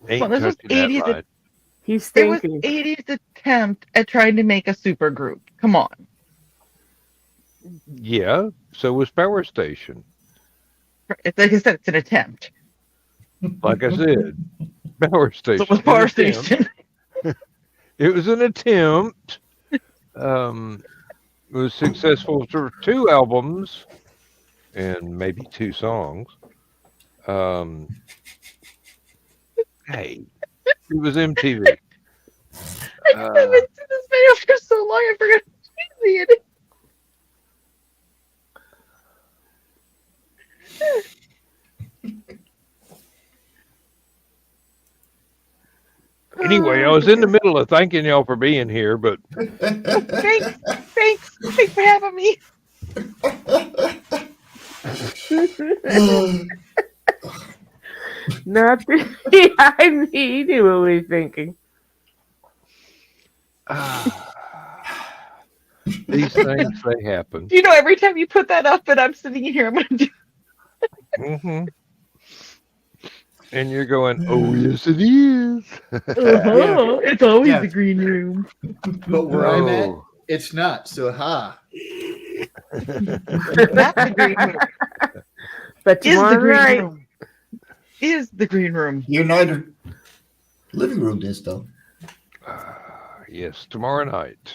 Ain't Well, this was touching that 80s. light. He's It was thinking. 80s attempt at trying to make a super group. Come on. Yeah, so was Power Station. It's like I said, it's an attempt. Like I said, Power So Station. it was An Power attempt. Station. It was an attempt. It was successful for 2 albums and maybe 2 songs. Hey, it was MTV. I haven't seen this video for so long, I forgot to see it. Anyway, I was in the middle of thanking y'all for being here, but Thanks for having me. Nothing behind me. He knew what we were thinking. these things, they happen. You know, every time you put that up and I'm sitting here, I'm going to do. Hmm. And you're going, oh, yes, it is. Uh-huh. It's always Yeah. the green room. But where I'm at, Oh. it's not. So, ha. Not the green room. But Is the tomorrow green night, room. Is the green room. United living room this though. Yes, tomorrow night.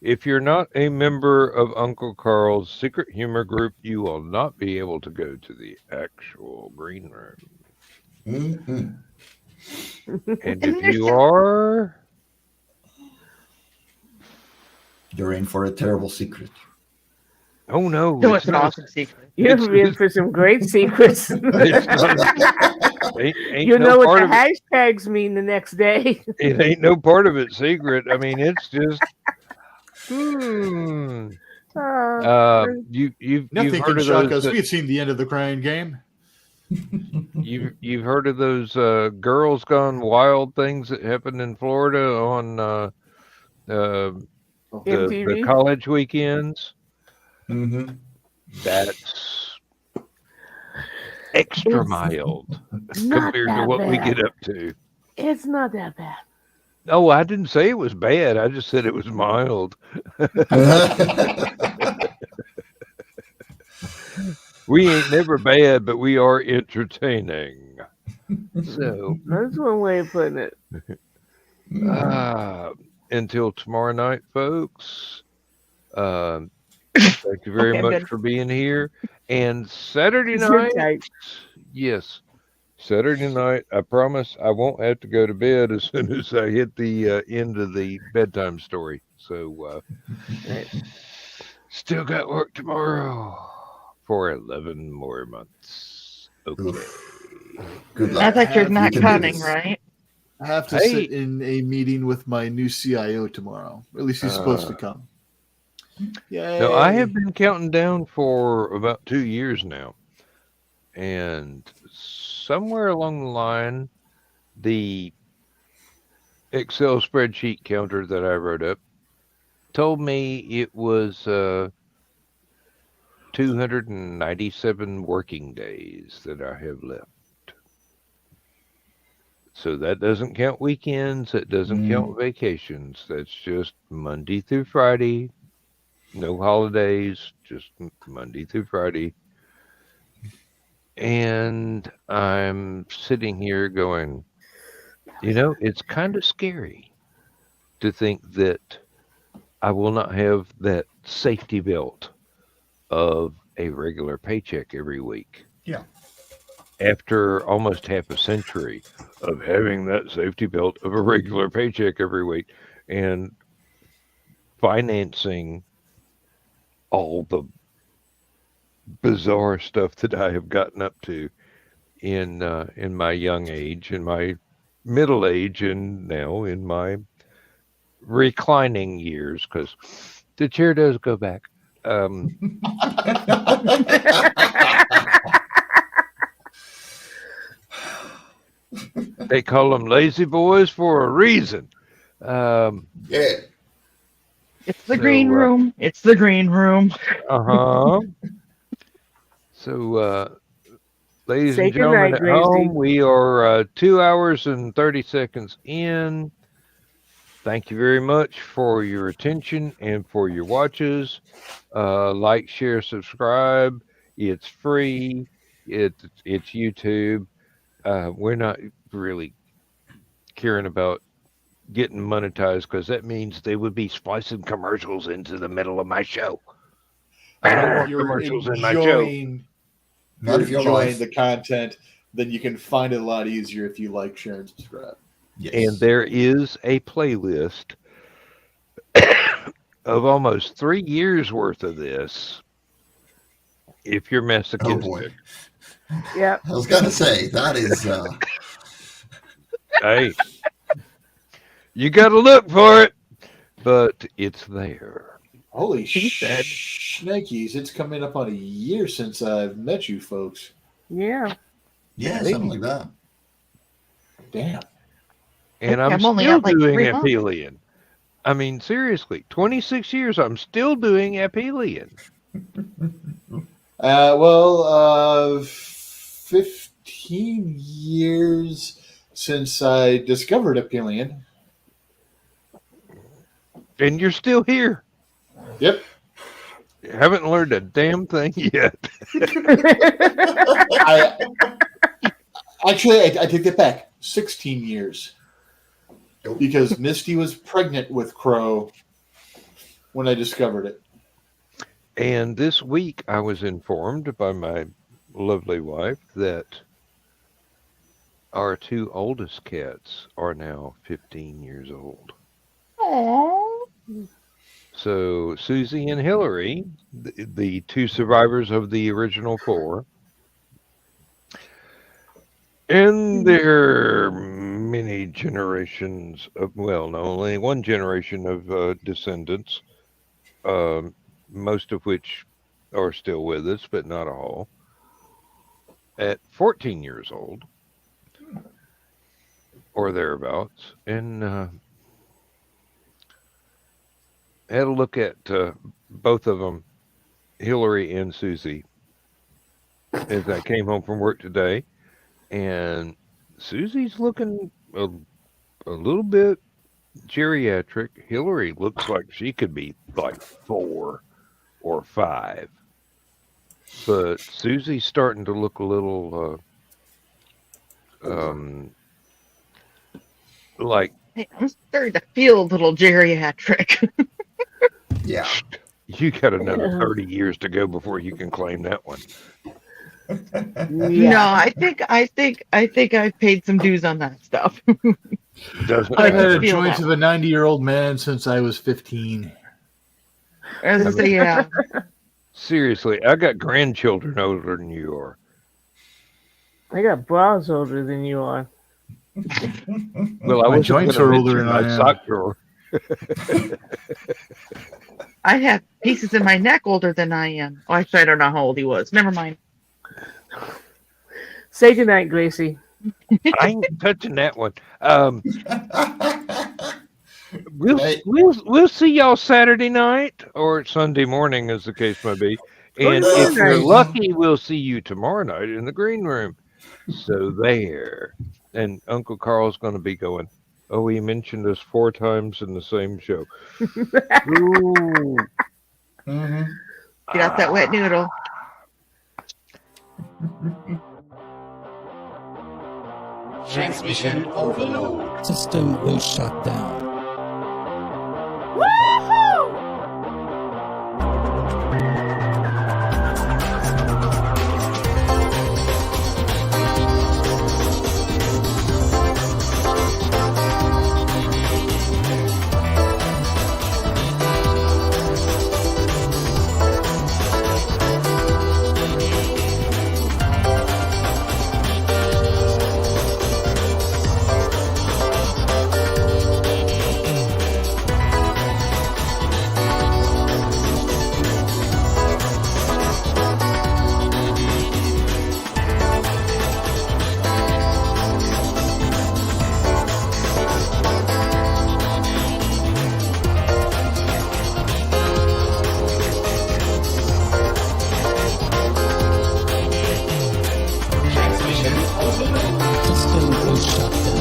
If you're not a member of Uncle Carl's secret humor group, you will not be able to go to the actual green room. Mm-hmm. And And if there's you some- are, You're in for a terrible secret. oh no, No, it's it's an not, awesome secret. you're in for some great secrets. it's not, ain't You'll no know what part the of it. hashtags mean the next day. It ain't no part of it secret. I mean, it's just, you've nothing heard can of shock those. us. We've seen the end of the crying game. You've heard of those girls gone wild things that happened in Florida on the MTV? college weekends? Mm-hmm. That's extra mild Not compared to that what we bad. get up to. It's not that bad. Oh, I didn't say it was bad. I just said it was mild. We ain't never bad, but we are entertaining. So, That's one way of putting it. until tomorrow night, folks. Thank you very Okay, much good. for being here. And Saturday It's night, tight. yes, Saturday night, I promise I won't have to go to bed as soon as I hit the end of the bedtime story. So, still got work tomorrow for 11 more months. Okay. Good luck. That's like you're not You can do counting, this. right? I have to Hey. sit in a meeting with my new CIO tomorrow. At least he's supposed to come. Yay. Now, I have been counting down for about 2 years now. And somewhere along the line, the Excel spreadsheet counter that I wrote up told me it was 297 working days that I have left. So that doesn't count weekends. That doesn't count vacations. That's just Monday through Friday. No holidays, just Monday through Friday. And I'm sitting here going, it's kind of scary to think that I will not have that safety belt of a regular paycheck every week. Yeah. After almost half a century of having that safety belt of a regular paycheck every week and financing all the bizarre stuff that I have gotten up to in my young age, in my middle age, and now in my reclining years, because the chair does go back. They call them lazy boys for a reason. Yeah. It's the green room. It's the green room. Uh-huh. So, ladies Say and gentlemen goodnight, at home, Gracie. we are 2 hours and 30 seconds in. Thank you very much for your attention and for your watches. Like, share, subscribe. It's free. It's YouTube. We're not really caring about getting monetized because that means they would be splicing commercials into the middle of my show. I don't want You're commercials in my show. Not if you're enjoying live. the content, then you can find it a lot easier if you like, share, and subscribe. Yes. And there is a playlist of almost 3 years worth of this. If you're Oh masochistic. boy. Yep. I was gonna say that is Hey, you got to look for it, but it's there. Holy She said. shnikes, it's coming up on a year since I've met you folks. Yeah. something like that. Damn. And Okay, I'm I'm only still at, like, doing 3 months. Aphelion. I mean, seriously, 26 years, I'm still doing Aphelion. 15 years since I discovered Aphelion. And you're still here. Yep. You haven't learned a damn thing yet. I take that back. 16 years. Because Misty was pregnant with Crow when I discovered it. And this week I was informed by my lovely wife that our 2 oldest cats are now 15 years old. Aww. So Susie and Hillary, the 2 survivors of the original 4, and their many generations of, well, no, only one generation of descendants, most of which are still with us, but not all, at 14 years old or thereabouts, and had a look at both of them, Hillary and Susie, as I came home from work today. And Susie's looking a little bit geriatric. Hillary looks like she could be like 4 or 5. But Susie's starting to look a little like... Hey, I'm starting to feel a little geriatric. Yeah. You got another 30 years to go before you can claim that one. No, I think I've paid some dues on that stuff. Doesn't I've had I a feel joint that. of a 90-year-old man since I was 15. Yeah. Seriously, I got grandchildren older than you are. I got bras older than you are. Well, I My wasn't joints gonna are older mention than I my am. sock drawer. I have pieces in my neck older than I am. Oh, actually, I don't know how old he was. Never mind. Say goodnight, Gracie. I ain't touching that one. We'll Hey. see y'all Saturday night or Sunday morning, as the case may be, And Good if you're night. lucky, we'll see you tomorrow night in the green room. So there. And Uncle Carl's going to be going, oh, he mentioned us 4 times in the same show. Ooh. Mm-hmm. Get out that wet noodle. Transmission overload. System will shut down. System will shut down. System will shut down.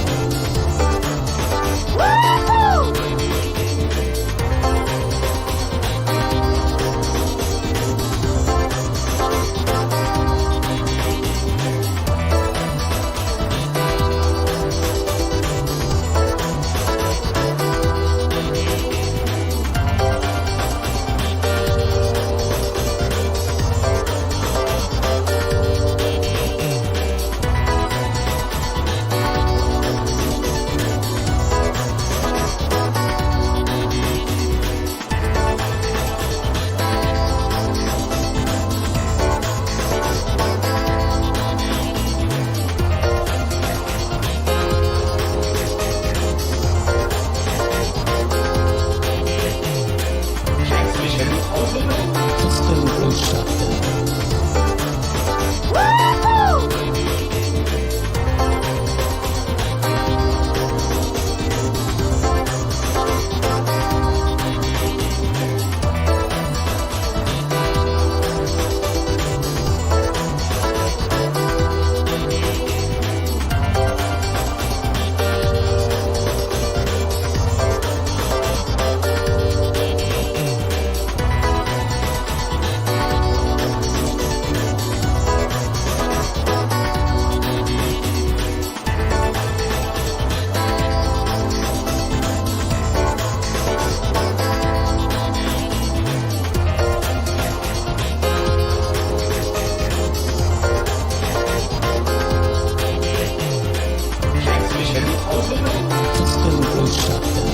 System will shut down.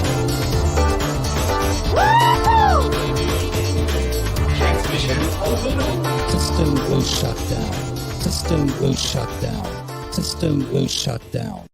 System will shut down. System will shut down. System will shut down.